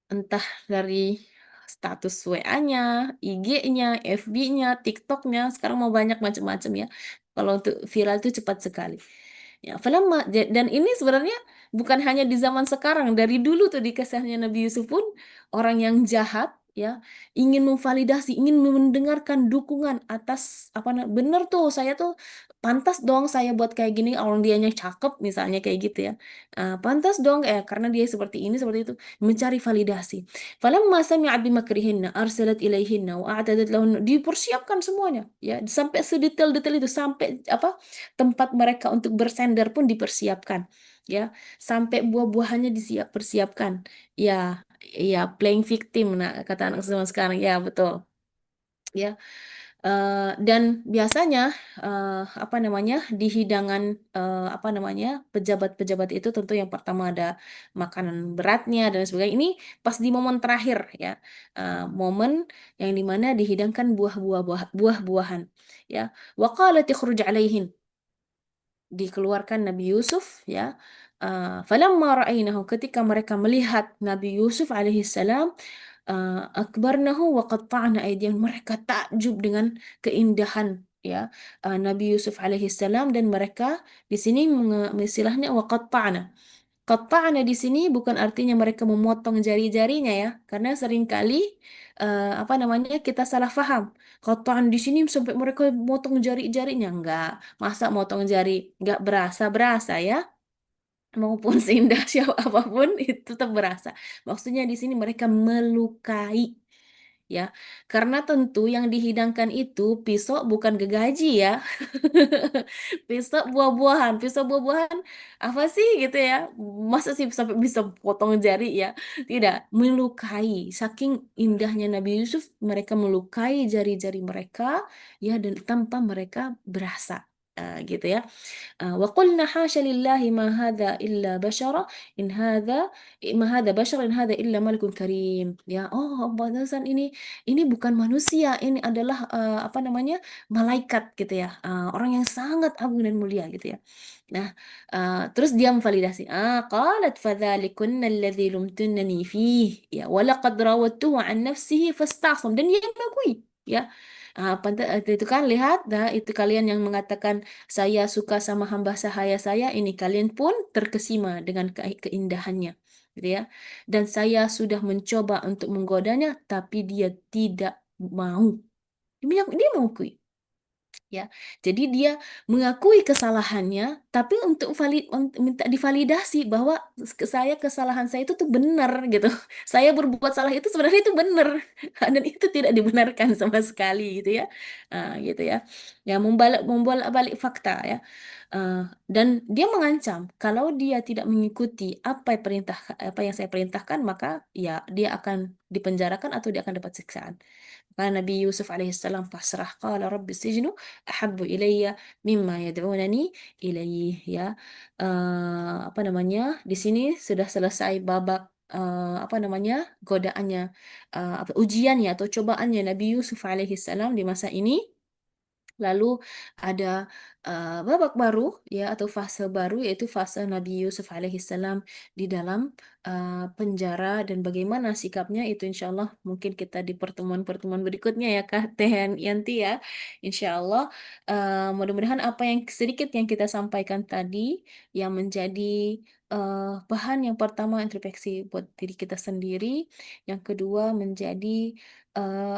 entah dari status WA-nya, IG-nya, FB-nya, TikTok-nya, sekarang mau banyak macam-macam ya. Kalau untuk viral itu cepat sekali. Ya, dan ini sebenarnya bukan hanya di zaman sekarang, dari dulu tuh di kisahnya Nabi Yusuf pun orang yang jahat ya ingin memvalidasi, ingin mendengarkan dukungan atas apa bener tuh saya tuh pantas dong saya buat kayak gini, orang dianya cakep misalnya kayak gitu ya. Pantas dong karena dia seperti ini seperti itu, mencari validasi. Falamma sami'at bimakrihinna arsalat ilaihinna wa a'tadat lahun, dipersiapkan semuanya ya sampai sedetail-detail itu, sampai apa tempat mereka untuk bersender pun dipersiapkan ya, sampai buah-buahannya persiapkan ya. Ya playing victim, nah kata anak zaman sekarang ya betul ya. Dan biasanya apa namanya di hidangan apa namanya pejabat-pejabat itu tentu yang pertama ada makanan beratnya dan sebagainya. Ini pas di momen terakhir ya, momen yang dimana dihidangkan buah-buahan ya. Wa qalat ikhruj alaihin, dikeluarkan Nabi Yusuf ya. Falamma ra'ainahu, ketika mereka melihat Nabi Yusuf alaihi salam, akbarnahu wa qatta'na aydiyahum, mereka takjub dengan keindahan ya Nabi Yusuf alaihi salam, dan mereka di sini istilahnya wa qatta'na. Qatta'na di sini bukan artinya mereka memotong jari-jarinya ya, karena seringkali apa namanya kita salah faham. Qatta'an di sini sampai mereka motong jari-jarinya, enggak. Masa motong jari nggak berasa-berasa ya? Maupun seindah siapa apapun itu tetap berasa. Maksudnya di sini mereka melukai ya. Karena tentu yang dihidangkan itu pisau bukan gergaji ya. Pisau buah-buahan, pisau buah-buahan apa sih gitu ya? Masa sih sampai bisa potong jari ya? Tidak, melukai. Saking indahnya Nabi Yusuf, mereka melukai jari-jari mereka ya, dan tanpa mereka berasa. Gitu ya. وقلنا حاش لله ما هذا إلا بشرا إن هذا ما هذا بشر إن هذا إلا ملك كريم ya, oh batasan ini bukan manusia, ini adalah apa namanya malaikat gitu ya. Orang yang sangat agung dan mulia gitu ya. Nah, terus dia memvalidasi. Qalat fadzalikunna alladzi lumtunani fih ya walaqad rawattuhu an nafsihi fastasam, dan dia mengakui ya. Itu kan lihat dah, itu kalian yang mengatakan saya suka sama hamba sahaya saya ini, kalian pun terkesima dengan keindahannya gitu ya. Dan saya sudah mencoba untuk menggodanya tapi dia tidak mau. Dia mengakui ya. Jadi dia mengakui kesalahannya, tapi untuk minta divalidasi bahwa kesalahan saya itu tuh benar gitu. Saya berbuat salah itu sebenarnya itu benar dan itu tidak dibenarkan sama sekali gitu ya. Gitu ya. Ya membolak-balik fakta ya. Dan dia mengancam kalau dia tidak mengikuti apa yang saya perintahkan, maka ya dia akan dipenjarakan atau dia akan dapat siksaan. Maka Nabi Yusuf alaihissalam pasrah. Qala rabbi sijnu ahabbu ilayya mimma yad'unani ilaih ya. Apa namanya? Di sini sudah selesai babak apa namanya? Godaannya, ujiannya atau cobaannya Nabi Yusuf alaihissalam di masa ini. Lalu ada babak baru ya, atau fase baru, yaitu fase Nabi Yusuf alaihissalam di dalam penjara, dan bagaimana sikapnya itu insya Allah mungkin kita di pertemuan-pertemuan berikutnya ya Kak Teh Yanti ya. Insya Allah mudah-mudahan apa yang sedikit yang kita sampaikan tadi yang menjadi bahan, yang pertama introspeksi buat diri kita sendiri, yang kedua menjadi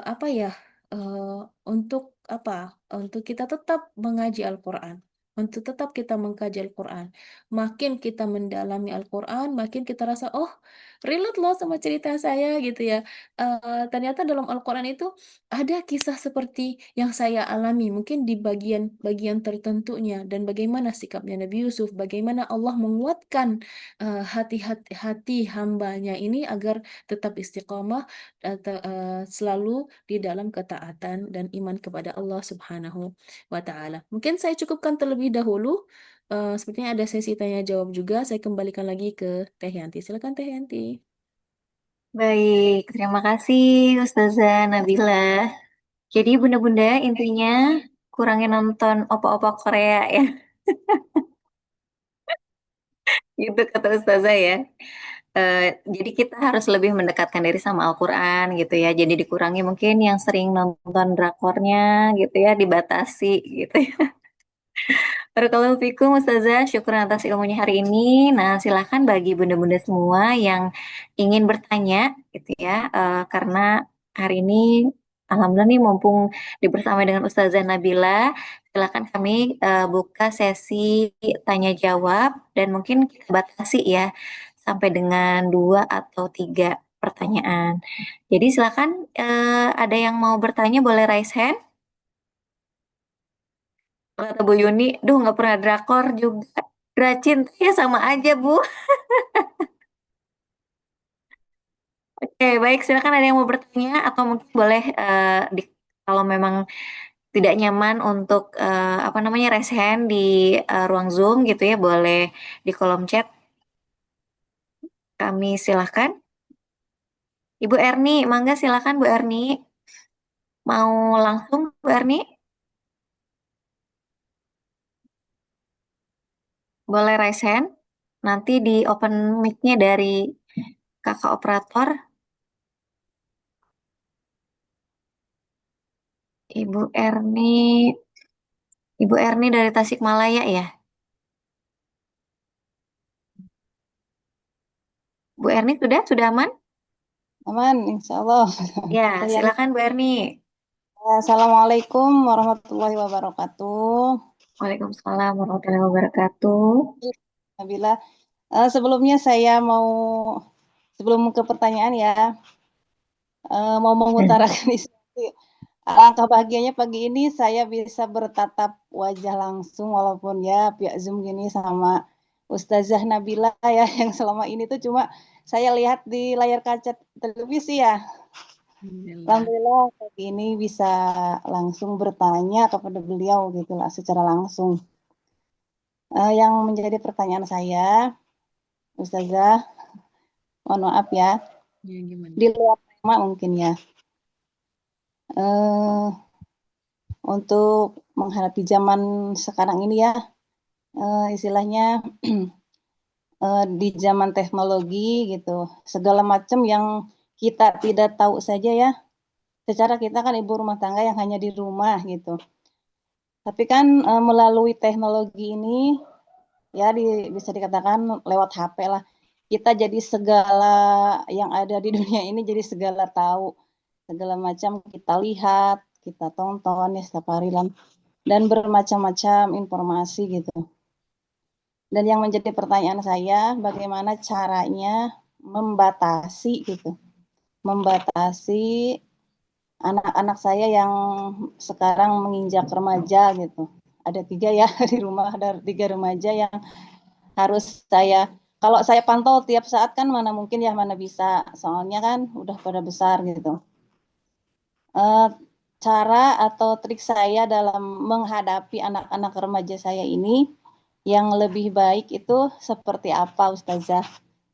apa ya, eh, untuk apa? Untuk kita tetap mengaji Al-Quran. Untuk tetap kita mengkaji Al-Quran. Makin kita mendalami Al-Quran, makin kita rasa, oh, relate loh sama cerita saya gitu ya. Ternyata dalam Al-Quran itu ada kisah seperti yang saya alami, mungkin di bagian-bagian tertentunya, dan bagaimana sikapnya Nabi Yusuf, bagaimana Allah menguatkan hati-hati hambanya ini agar tetap istiqamah, selalu di dalam ketaatan dan iman kepada Allah Subhanahu wa Ta'ala. Mungkin saya cukupkan terlebih dahulu. Sepertinya ada sesi tanya jawab juga. Saya kembalikan lagi ke Teh Yanti. Silakan Teh Yanti. Baik, terima kasih Ustazah Nabila. Jadi bunda-bunda intinya kurangin nonton opa-opa Korea ya, gitu kata Ustazah ya. Jadi kita harus lebih mendekatkan diri sama Al-Quran gitu ya. Jadi dikurangi mungkin yang sering nonton drakornya gitu ya, dibatasi gitu ya. Barakallahu fikum Ustazah, syukur atas ilmunya hari ini. Nah, silahkan bagi bunda-bunda semua yang ingin bertanya gitu ya, karena hari ini Alhamdulillah nih mumpung dibersamai dengan Ustazah Nabila, silahkan kami buka sesi tanya jawab dan mungkin kita batasi ya sampai dengan 2 atau 3 pertanyaan. Jadi silahkan ada yang mau bertanya boleh raise hand. Kata Bu Yuni, duh nggak pernah drakor juga. Dracin ya sama aja Bu. Oke, baik silakan ada yang mau bertanya atau mungkin boleh kalau memang tidak nyaman untuk apa namanya raise hand di ruang Zoom gitu ya, boleh di kolom chat kami silahkan. Ibu Erni, mangga silakan Bu Erni. Mau langsung Bu Erni? Boleh raise hand. Nanti di open mic-nya dari kakak operator. Ibu Erni, Ibu Erni dari Tasikmalaya ya. Bu Erni sudah aman? Aman, insya Allah. Ya, Kalian, silakan Bu Erni. Assalamualaikum warahmatullahi wabarakatuh. Waalaikumsalam warahmatullahi wabarakatuh. Nabila, sebelumnya saya mau, sebelum ke pertanyaan ya, mau mengutarakan isi. Alangkah bahagianya pagi ini saya bisa bertatap wajah langsung walaupun ya via Zoom gini sama Ustazah Nabila ya yang selama ini tuh cuma saya lihat di layar kaca televisi ya. Alhamdulillah. Alhamdulillah pagi ini bisa langsung bertanya kepada beliau gitu lah secara langsung. Yang menjadi pertanyaan saya, Ustazah, mohon maaf ya, Ya, gimana? di luar tema mungkin ya. Eh, untuk menghadapi zaman sekarang ini ya, istilahnya di zaman teknologi gitu, segala macam yang kita tidak tahu saja ya. Secara kita kan ibu rumah tangga yang hanya di rumah gitu. Tapi kan melalui teknologi ini ya bisa dikatakan lewat HP lah. Kita jadi segala yang ada di dunia ini jadi segala tahu. Segala macam kita lihat, kita tonton ya setiap hari lah. Dan bermacam-macam informasi gitu. Dan yang menjadi pertanyaan saya, bagaimana caranya membatasi gitu. Membatasi anak-anak saya yang sekarang menginjak remaja gitu. Ada 3 ya di rumah, ada 3 remaja yang harus saya kalau saya pantau tiap saat kan mana mungkin ya mana bisa soalnya kan udah pada besar gitu. Eh, Cara atau trik saya dalam menghadapi anak-anak remaja saya ini yang lebih baik itu seperti apa Ustazah?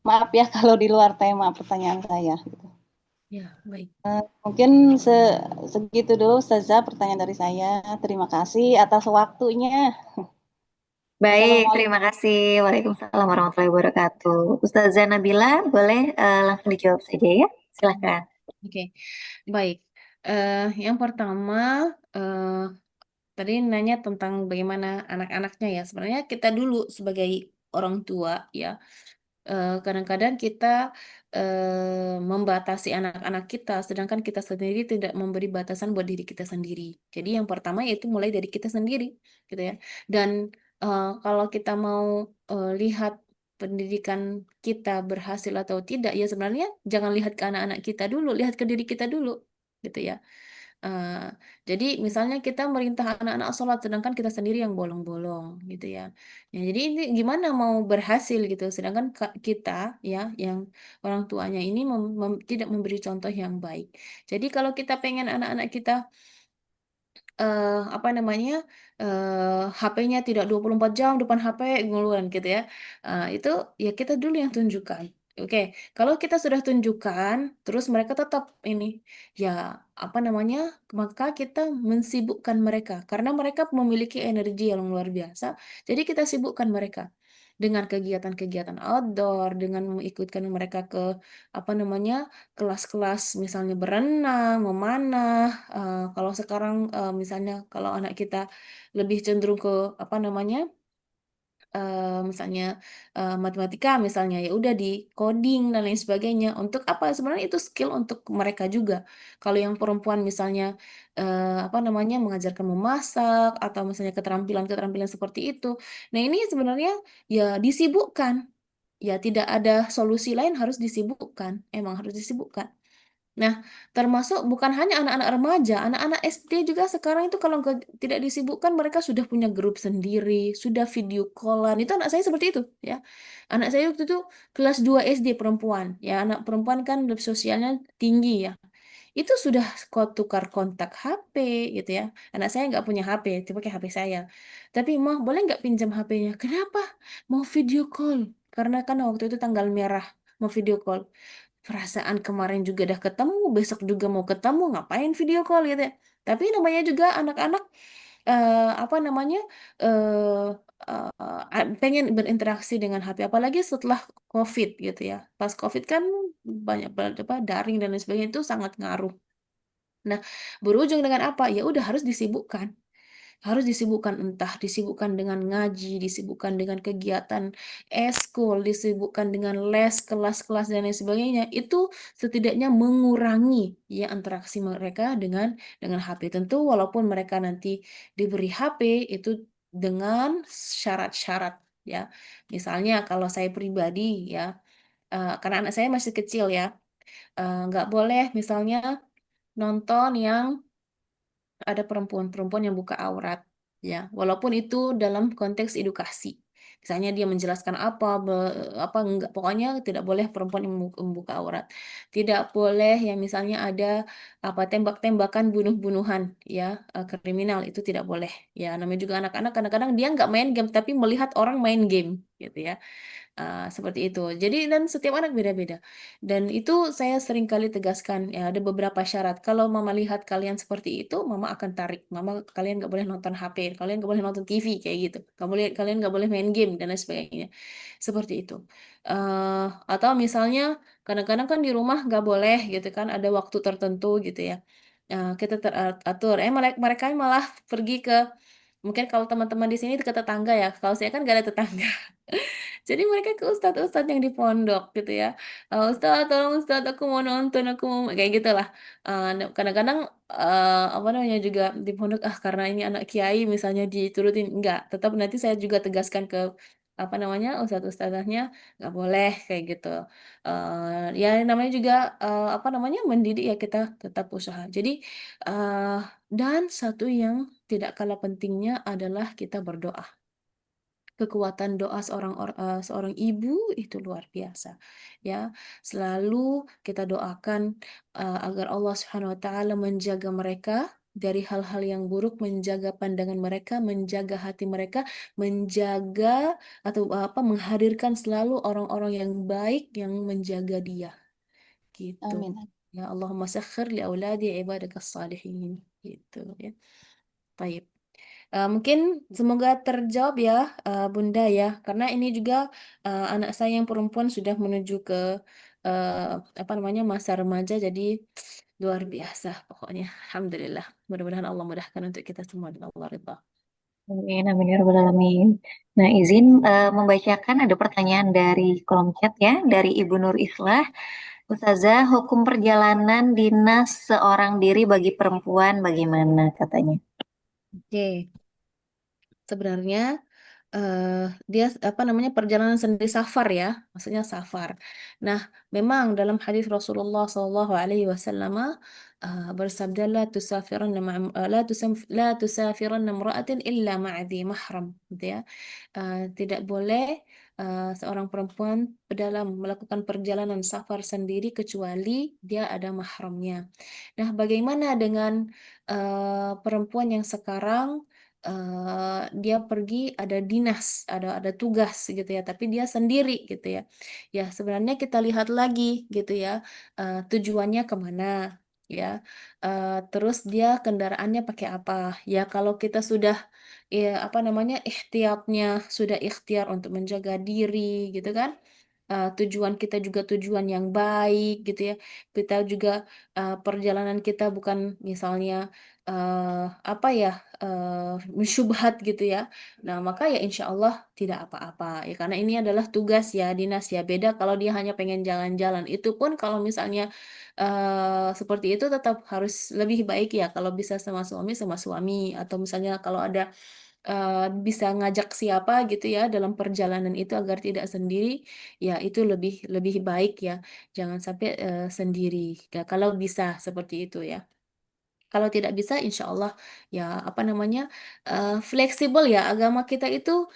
Maaf ya kalau di luar tema pertanyaan saya. Ya, baik. Mungkin segitu dulu Ustazah pertanyaan dari saya. Terima kasih atas waktunya. Baik, Wassalamualaikum. terima kasih. Waalaikumsalam warahmatullahi wabarakatuh. Ustazah Nabila, boleh langsung dijawab saja ya? Silakan. Oke, baik. Yang pertama, eh, tadi nanya tentang bagaimana anak-anaknya ya. Sebenarnya kita dulu sebagai orang tua ya, kadang-kadang kita membatasi anak-anak kita, sedangkan kita sendiri tidak memberi batasan buat diri kita sendiri. Jadi yang pertama yaitu mulai dari kita sendiri, gitu ya. Dan kalau kita mau lihat pendidikan kita berhasil atau tidak, ya sebenarnya jangan lihat ke anak-anak kita dulu, lihat ke diri kita dulu, gitu ya. Eh, jadi misalnya kita merintah anak-anak sholat sedangkan kita sendiri yang bolong-bolong gitu ya. Ya, jadi ini gimana mau berhasil gitu sedangkan kita ya yang orang tuanya ini tidak memberi contoh yang baik. Jadi kalau kita pengen anak-anak kita apa namanya HP-nya tidak 24 jam depan HP ngeluaran gitu ya. Itu ya kita dulu yang tunjukkan. Oke, kalau kita sudah tunjukkan, terus mereka tetap ini, ya apa namanya, maka kita mensibukkan mereka karena mereka memiliki energi yang luar biasa. Jadi kita sibukkan mereka dengan kegiatan-kegiatan outdoor, dengan mengikutkan mereka ke apa namanya kelas-kelas misalnya berenang, memanah. Kalau sekarang misalnya kalau anak kita lebih cenderung ke apa namanya misalnya matematika misalnya ya udah di coding dan lain sebagainya. Untuk apa? Sebenarnya itu skill untuk mereka juga. Kalau yang perempuan misalnya apa namanya mengajarkan memasak atau misalnya keterampilan-keterampilan seperti itu. Nah, ini sebenarnya ya disibukkan. Ya tidak ada solusi lain harus disibukkan. Emang harus disibukkan. Nah, termasuk bukan hanya anak-anak remaja, anak-anak SD juga sekarang itu kalau tidak disibukkan mereka sudah punya grup sendiri, sudah video callan. Itu anak saya seperti itu, ya. Anak saya waktu itu kelas 2 SD perempuan, ya anak perempuan kan lebih sosialnya tinggi ya. itu sudah kau tukar kontak HP gitu ya. Anak saya nggak punya HP, itu pakai HP saya. Tapi mah boleh nggak pinjam HP-nya? Kenapa? Mau video call. Karena kan waktu itu tanggal merah, mau video call. Perasaan kemarin juga udah ketemu, besok juga mau ketemu, ngapain video call gitu ya. Tapi namanya juga anak-anak apa namanya eh pengen berinteraksi dengan HP, apalagi setelah COVID gitu ya. Pas COVID kan banyak apa daring dan lain sebagainya itu sangat ngaruh. Nah, berujung dengan apa? Ya udah harus disibukkan, entah disibukkan dengan ngaji, disibukkan dengan kegiatan eskul, disibukkan dengan les, kelas-kelas dan lain sebagainya. Itu setidaknya mengurangi ya interaksi mereka dengan HP. Tentu walaupun mereka nanti diberi HP itu dengan syarat-syarat ya. Misalnya kalau saya pribadi ya, karena anak saya masih kecil ya, nggak boleh misalnya nonton yang ada perempuan-perempuan yang buka aurat ya walaupun itu dalam konteks edukasi misalnya dia menjelaskan apa enggak pokoknya tidak boleh perempuan yang membuka aurat tidak boleh yang misalnya ada apa tembak-tembakan bunuh-bunuhan ya kriminal itu tidak boleh ya namanya juga anak-anak kadang-kadang dia nggak main game tapi melihat orang main game gitu ya. Seperti itu. Jadi dan setiap anak beda-beda. Dan itu saya sering kali tegaskan ya ada beberapa syarat. Kalau mama lihat kalian seperti itu, mama akan tarik. Mama kalian nggak boleh nonton HP, kalian nggak boleh nonton TV kayak gitu. Kalian nggak boleh main game dan lain sebagainya. Seperti itu. Atau misalnya kadang-kadang kan di rumah nggak boleh gitu kan ada waktu tertentu gitu ya. Kita teratur. Mereka malah pergi ke mungkin kalau teman-teman di sini ke tetangga ya. Kalau saya kan gak ada tetangga. Jadi mereka ke ustadz-ustadz yang di pondok gitu ya. Ustadz, tolong ustadz, aku mau nonton, aku mau kayak gitulah. Kadang-kadang apa namanya juga di pondok karena ini anak kiai misalnya diturutin enggak. Tetap nanti saya juga tegaskan ke apa namanya ustadz-ustadzahnya nggak boleh kayak gitu. Ya namanya juga apa namanya mendidik ya kita tetap usaha. Jadi dan satu yang tidak kalah pentingnya adalah kita berdoa. Kekuatan doa seorang ibu itu luar biasa ya selalu kita doakan agar Allah Subhanahu wa taala menjaga mereka dari hal-hal yang buruk menjaga pandangan mereka menjaga hati mereka menjaga atau apa menghadirkan selalu orang-orang yang baik yang menjaga dia gitu Amin. ya Allahumma sakhir li auladi ibadakas salihin gitu ya. Baik. Mungkin semoga terjawab ya, Bunda ya, karena ini juga anak saya yang perempuan sudah menuju ke eh, apa namanya masa remaja, jadi luar biasa pokoknya. Alhamdulillah. Mudah-mudahan Allah mudahkan untuk kita semua dan Allah ridha. Amin, amin ya rabbal alamin. Nah, izin membacakan ada pertanyaan dari kolom chat ya, dari Ibu Nur Islah. Ustazah, hukum perjalanan dinas seorang diri bagi perempuan bagaimana katanya? Oke, sebenarnya eh dia apa namanya perjalanan sendiri safar ya, maksudnya safar. Nah, memang dalam hadis Rasulullah Shallallahu Alaihi Wasallam bersabda la tusafiran imra'atin illa ma'adhi mahram, gitu ya. Tidak boleh seorang perempuan dalam melakukan perjalanan safar sendiri kecuali dia ada mahramnya. Nah, bagaimana dengan perempuan yang sekarang dia pergi ada dinas, ada tugas gitu ya, tapi dia sendiri gitu ya. Ya, sebenarnya kita lihat lagi gitu ya, tujuannya kemana ya. Terus dia kendaraannya pakai apa? Ya, kalau kita sudah ya apa namanya ikhtiatnya sudah ikhtiar untuk menjaga diri gitu kan. Tujuan kita juga tujuan yang baik gitu ya. Kita juga perjalanan kita bukan misalnya apa ya mensyubhat gitu ya. Nah, maka ya insya Allah tidak apa-apa ya karena ini adalah tugas ya dinas ya. Beda kalau dia hanya pengen jalan-jalan. Itu pun kalau misalnya seperti itu tetap harus lebih baik ya kalau bisa sama suami atau misalnya kalau ada bisa ngajak siapa gitu ya dalam perjalanan itu agar tidak sendiri ya itu lebih lebih baik ya jangan sampai sendiri ya, kalau bisa seperti itu ya. Kalau tidak bisa, insya Allah ya apa namanya fleksibel ya agama kita itu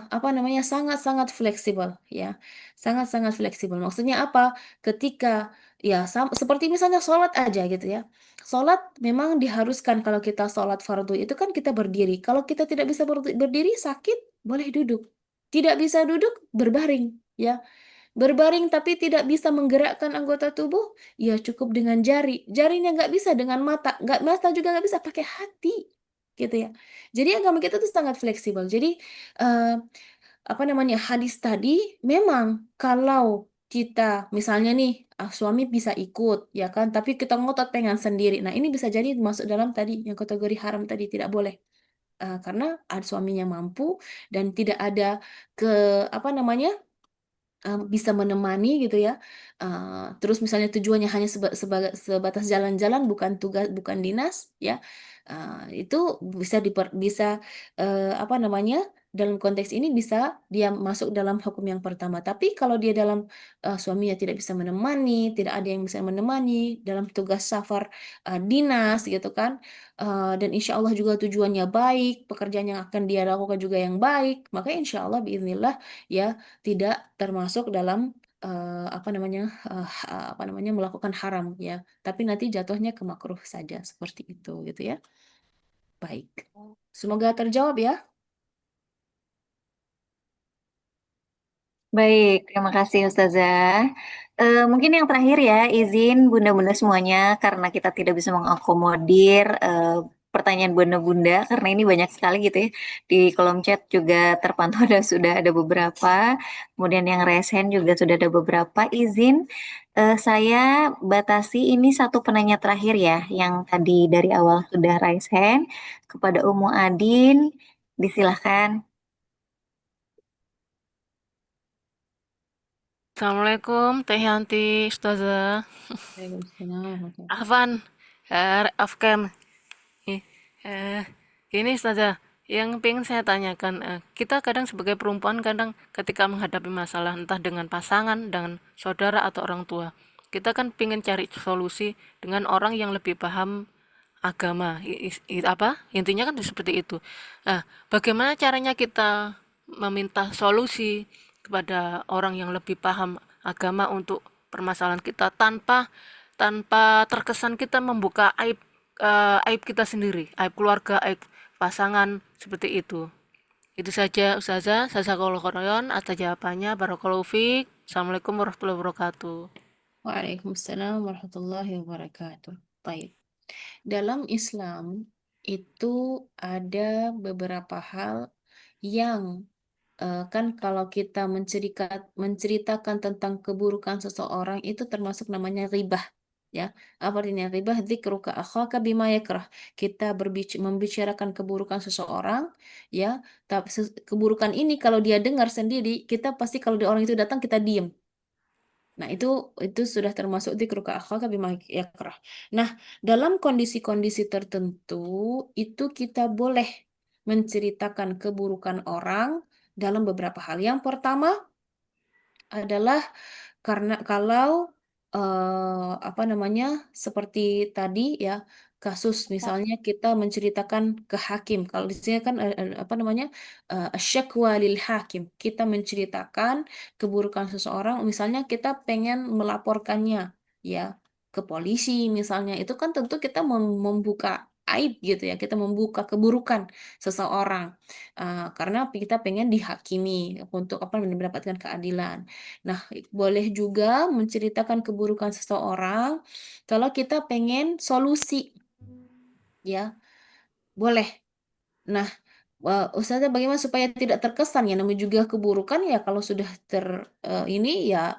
apa namanya sangat-sangat fleksibel ya sangat-sangat fleksibel. Maksudnya apa? Ketika Ya, seperti misalnya sholat aja gitu ya. Sholat memang diharuskan kalau kita sholat fardu itu kan kita berdiri. Kalau kita tidak bisa berdiri, sakit, boleh duduk. Tidak bisa duduk, berbaring. Ya, berbaring tapi tidak bisa menggerakkan anggota tubuh, ya cukup dengan jari. Jarinya nggak bisa dengan mata, mata juga nggak bisa pakai hati, gitu ya. Jadi agama kita tuh sangat fleksibel. Jadi eh, apa namanya hadis tadi memang kalau kita misalnya nih suami bisa ikut ya kan, tapi kita ngotot pengen sendiri. Nah ini bisa jadi masuk dalam tadi yang kategori haram tadi tidak boleh. Karena ada suaminya mampu dan tidak ada ke apa namanya bisa menemani gitu ya. Terus misalnya tujuannya hanya sebatas jalan-jalan, bukan tugas, bukan dinas, ya. Itu bisa apa namanya dalam konteks ini bisa dia masuk dalam hukum yang pertama. Tapi kalau dia dalam suaminya tidak bisa menemani, tidak ada yang bisa menemani dalam tugas safar dinas gitu kan, dan insya Allah juga tujuannya baik, pekerjaan yang akan dia lakukan juga yang baik, maka insya Allah biiznillah ya tidak termasuk dalam apa namanya apa namanya melakukan haram ya, tapi nanti jatuhnya ke makruh saja seperti itu gitu ya. Baik, semoga terjawab ya. Baik, terima kasih Ustazah. Mungkin yang terakhir ya, izin bunda-bunda semuanya, karena kita tidak bisa mengakomodir pertanyaan bunda-bunda, karena ini banyak sekali gitu ya. Di kolom chat juga terpantau sudah ada beberapa, kemudian yang raise hand juga sudah ada beberapa. Izin saya batasi ini satu penanya terakhir ya, yang tadi dari awal sudah raise hand, kepada Umu Adin, disilahkan. Assalamualaikum Teh Yanti, Ustazah. Waalaikumsalam. Afan, Afkem. Ih, Eh, Ini Ustazah, yang pengen saya tanyakan, kita kadang sebagai perempuan kadang ketika menghadapi masalah entah dengan pasangan, dengan saudara atau orang tua, kita kan pengen cari solusi dengan orang yang lebih paham agama. Apa? Intinya kan seperti itu. Nah, bagaimana caranya kita meminta solusi kepada orang yang lebih paham agama untuk permasalahan kita tanpa tanpa terkesan kita membuka aib kita sendiri, aib keluarga, aib pasangan seperti itu. Itu saja Ustazah, jazakallahu khairan atas jawabannya. Barakallahu fiik. Assalamualaikum warahmatullahi wabarakatuh. Waalaikumsalam warahmatullahi wabarakatuh. Baik. Dalam Islam itu ada beberapa hal yang kan kalau kita menceritakan tentang keburukan seseorang itu termasuk namanya ribah ya. Apa artinya ribah? Dzikruka akhaka bima yakrah. Kita membicarakan keburukan seseorang ya, tapi keburukan ini kalau dia dengar sendiri, kita pasti kalau orang itu datang kita diem. Nah, itu sudah termasuk dzikruka akhaka bima yakrah. Nah, dalam kondisi-kondisi tertentu itu kita boleh menceritakan keburukan orang dalam beberapa hal. Yang pertama adalah karena kalau apa namanya seperti tadi ya kasus misalnya kita menceritakan ke hakim. Kalau di sini kan apa namanya syakwa lil hakim. Kita menceritakan keburukan seseorang. Misalnya kita pengen melaporkannya ya ke polisi misalnya. Itu kan tentu kita membuka aib gitu ya. Kita membuka keburukan seseorang. Karena kita pengen dihakimi untuk apa mendapatkan keadilan. Nah, boleh juga menceritakan keburukan seseorang kalau kita pengen solusi, ya, boleh. Nah, Ustazah bagaimana supaya tidak terkesan ya namanya juga keburukan ya kalau sudah ini ya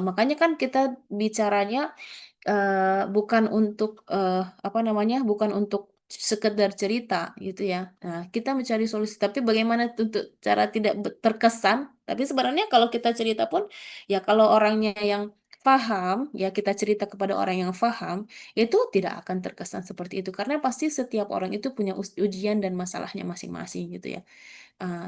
makanya kan kita bicaranya bukan untuk apa namanya bukan untuk sekedar cerita gitu ya. Nah, kita mencari solusi tapi bagaimana untuk cara tidak terkesan. Tapi sebenarnya kalau kita cerita pun ya kalau orangnya yang paham ya kita cerita kepada orang yang paham itu tidak akan terkesan seperti itu karena pasti setiap orang itu punya ujian dan masalahnya masing-masing gitu ya.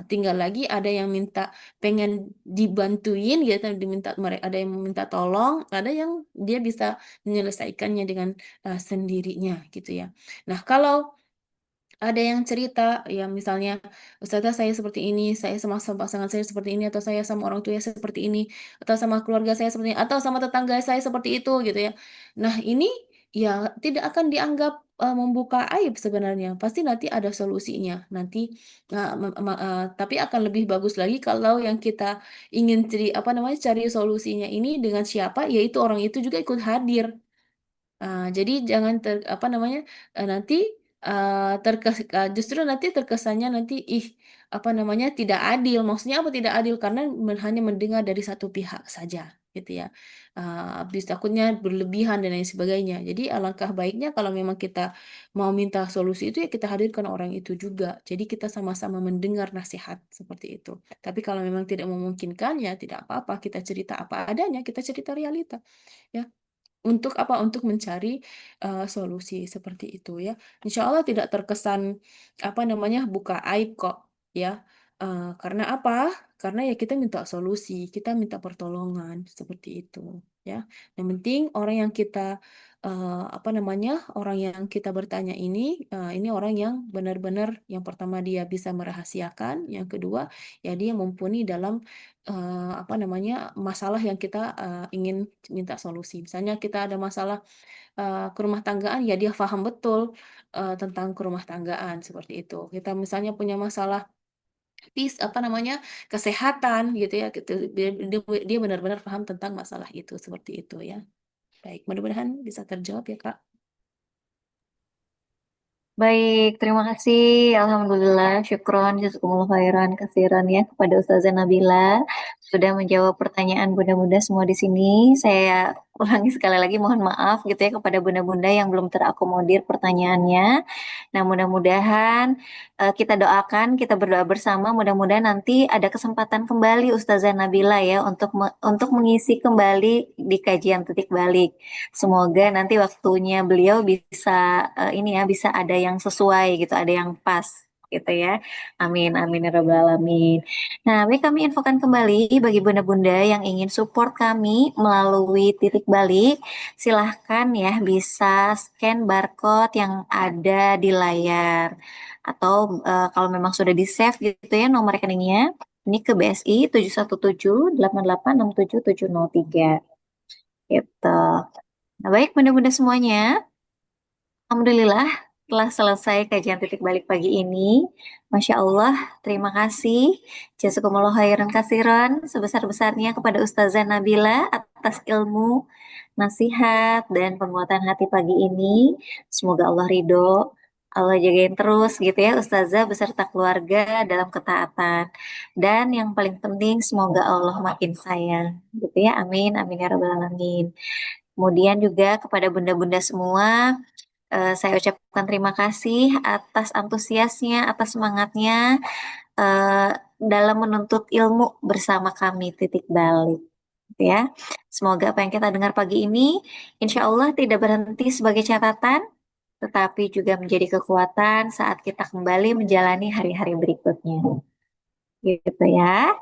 Tinggal lagi ada yang minta pengen dibantuin gitu, diminta mereka ada yang meminta tolong, ada yang dia bisa menyelesaikannya dengan sendirinya gitu ya. Nah, kalau ada yang cerita, ya misalnya, Ustazah saya seperti ini, saya sama pasangan saya seperti ini, atau saya sama orang tua saya seperti ini, atau sama keluarga saya seperti ini, atau sama tetangga saya seperti itu gitu ya. Nah ini ya tidak akan dianggap membuka aib sebenarnya, pasti nanti ada solusinya. Nanti tapi akan lebih bagus lagi kalau yang kita ingin cari solusinya ini dengan siapa, yaitu orang itu juga ikut hadir. Jadi jangan nanti, justru nanti terkesannya nanti, tidak adil. Maksudnya apa tidak adil? Karena hanya mendengar dari satu pihak saja, gitu ya. Takutnya berlebihan dan lain sebagainya. Jadi alangkah baiknya kalau memang kita mau minta solusi itu, ya kita hadirkan orang itu juga. Jadi kita sama-sama mendengar nasihat, seperti itu. Tapi kalau memang tidak memungkinkan, ya tidak apa-apa, kita cerita apa adanya, kita cerita realita, ya. Untuk apa? Untuk mencari, solusi seperti itu ya. Insya Allah tidak terkesan, buka aib kok ya. Karena apa? Karena ya kita minta solusi, kita minta pertolongan, seperti itu ya. Yang penting orang yang kita, orang yang kita bertanya ini orang yang benar-benar yang pertama dia bisa merahasiakan, yang kedua ya dia mumpuni dalam masalah yang kita ingin minta solusi. Misalnya kita ada masalah kerumah tanggaan, ya dia paham betul tentang kerumah tanggaan seperti itu. Kita misalnya punya masalah kesehatan gitu ya, gitu. Dia benar-benar paham tentang masalah itu seperti itu ya. Baik, mudah-mudahan bisa terjawab ya Kak. Baik, terima kasih. Alhamdulillah, syukron, jazakumullah khairan, kasiran ya kepada Ustazah Nabila sudah menjawab pertanyaan bunda-bunda semua di sini. Saya ulangi sekali lagi, mohon maaf gitu ya kepada bunda-bunda yang belum terakomodir pertanyaannya. Nah, mudah-mudahan kita doakan, kita berdoa bersama, mudah-mudahan nanti ada kesempatan kembali Ustazah Nabila ya untuk mengisi kembali di kajian titik balik. Semoga nanti waktunya beliau bisa bisa ada yang sesuai gitu, ada yang pas gitu ya. Amin amin ya rabbal alamin. Nah, baik kami infokan kembali bagi bunda-bunda yang ingin support kami melalui titik balik, silahkan ya bisa scan barcode yang ada di layar atau kalau memang sudah di-save gitu ya nomor rekeningnya. Ini ke BSI 71788677003 gitu. Nah, baik bunda-bunda semuanya, alhamdulillah telah selesai kajian titik balik pagi ini. Masya Allah, terima kasih. Jazakumullah khairan kasiran sebesar-besarnya kepada Ustazah Nabila atas ilmu, nasihat, dan penguatan hati pagi ini. Semoga Allah ridho. Allah jagain terus gitu ya Ustazah beserta keluarga dalam ketaatan. Dan yang paling penting semoga Allah makin sayang. Gitu ya, amin, amin ya rabbal alamin. Kemudian juga kepada bunda-bunda semua, saya ucapkan terima kasih atas antusiasnya, atas semangatnya dalam menuntut ilmu bersama kami titik balik. Gitu ya. Semoga apa yang kita dengar pagi ini, insya Allah tidak berhenti sebagai catatan, tetapi juga menjadi kekuatan saat kita kembali menjalani hari-hari berikutnya. Gitu ya.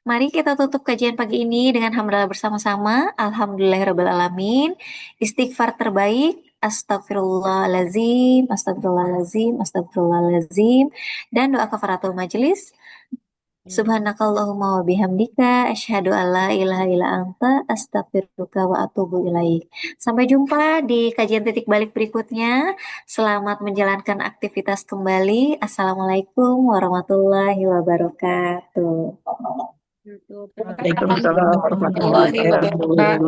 Mari kita tutup kajian pagi ini dengan hamdalah bersama-sama. Alhamdulillahirrabbilalamin. Istighfar terbaik. Astagfirullahalazim, astagfirullahalazim, astagfirullahalazim. Dan doa kafaratul majelis. Subhanakallahumma wa bihamdika asyhadu alla ilaha illa anta astaghfiruka wa atubu ilaik. Sampai jumpa di kajian titik balik berikutnya. Selamat menjalankan aktivitas kembali. Assalamualaikum warahmatullahi wabarakatuh. Terima kasih Waalaikumsalam warahmatullahi wabarakatuh.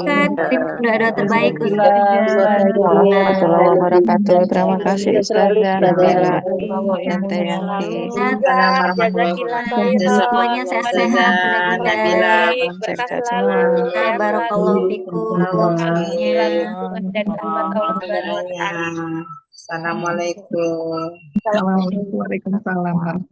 Kan terima doa-doa terbaik Warahmatullahi wabarakatuh. Terima kasih Ustazah Nabila dan Teh Yanti. Jazakillah semuanya sehat-sehat bunda-bunda. Sehat semua. Barakallahu fikum semuanya. dan rahmat Allah Subhanahu wa taala. Assalamualaikum. Waalaikumsalam.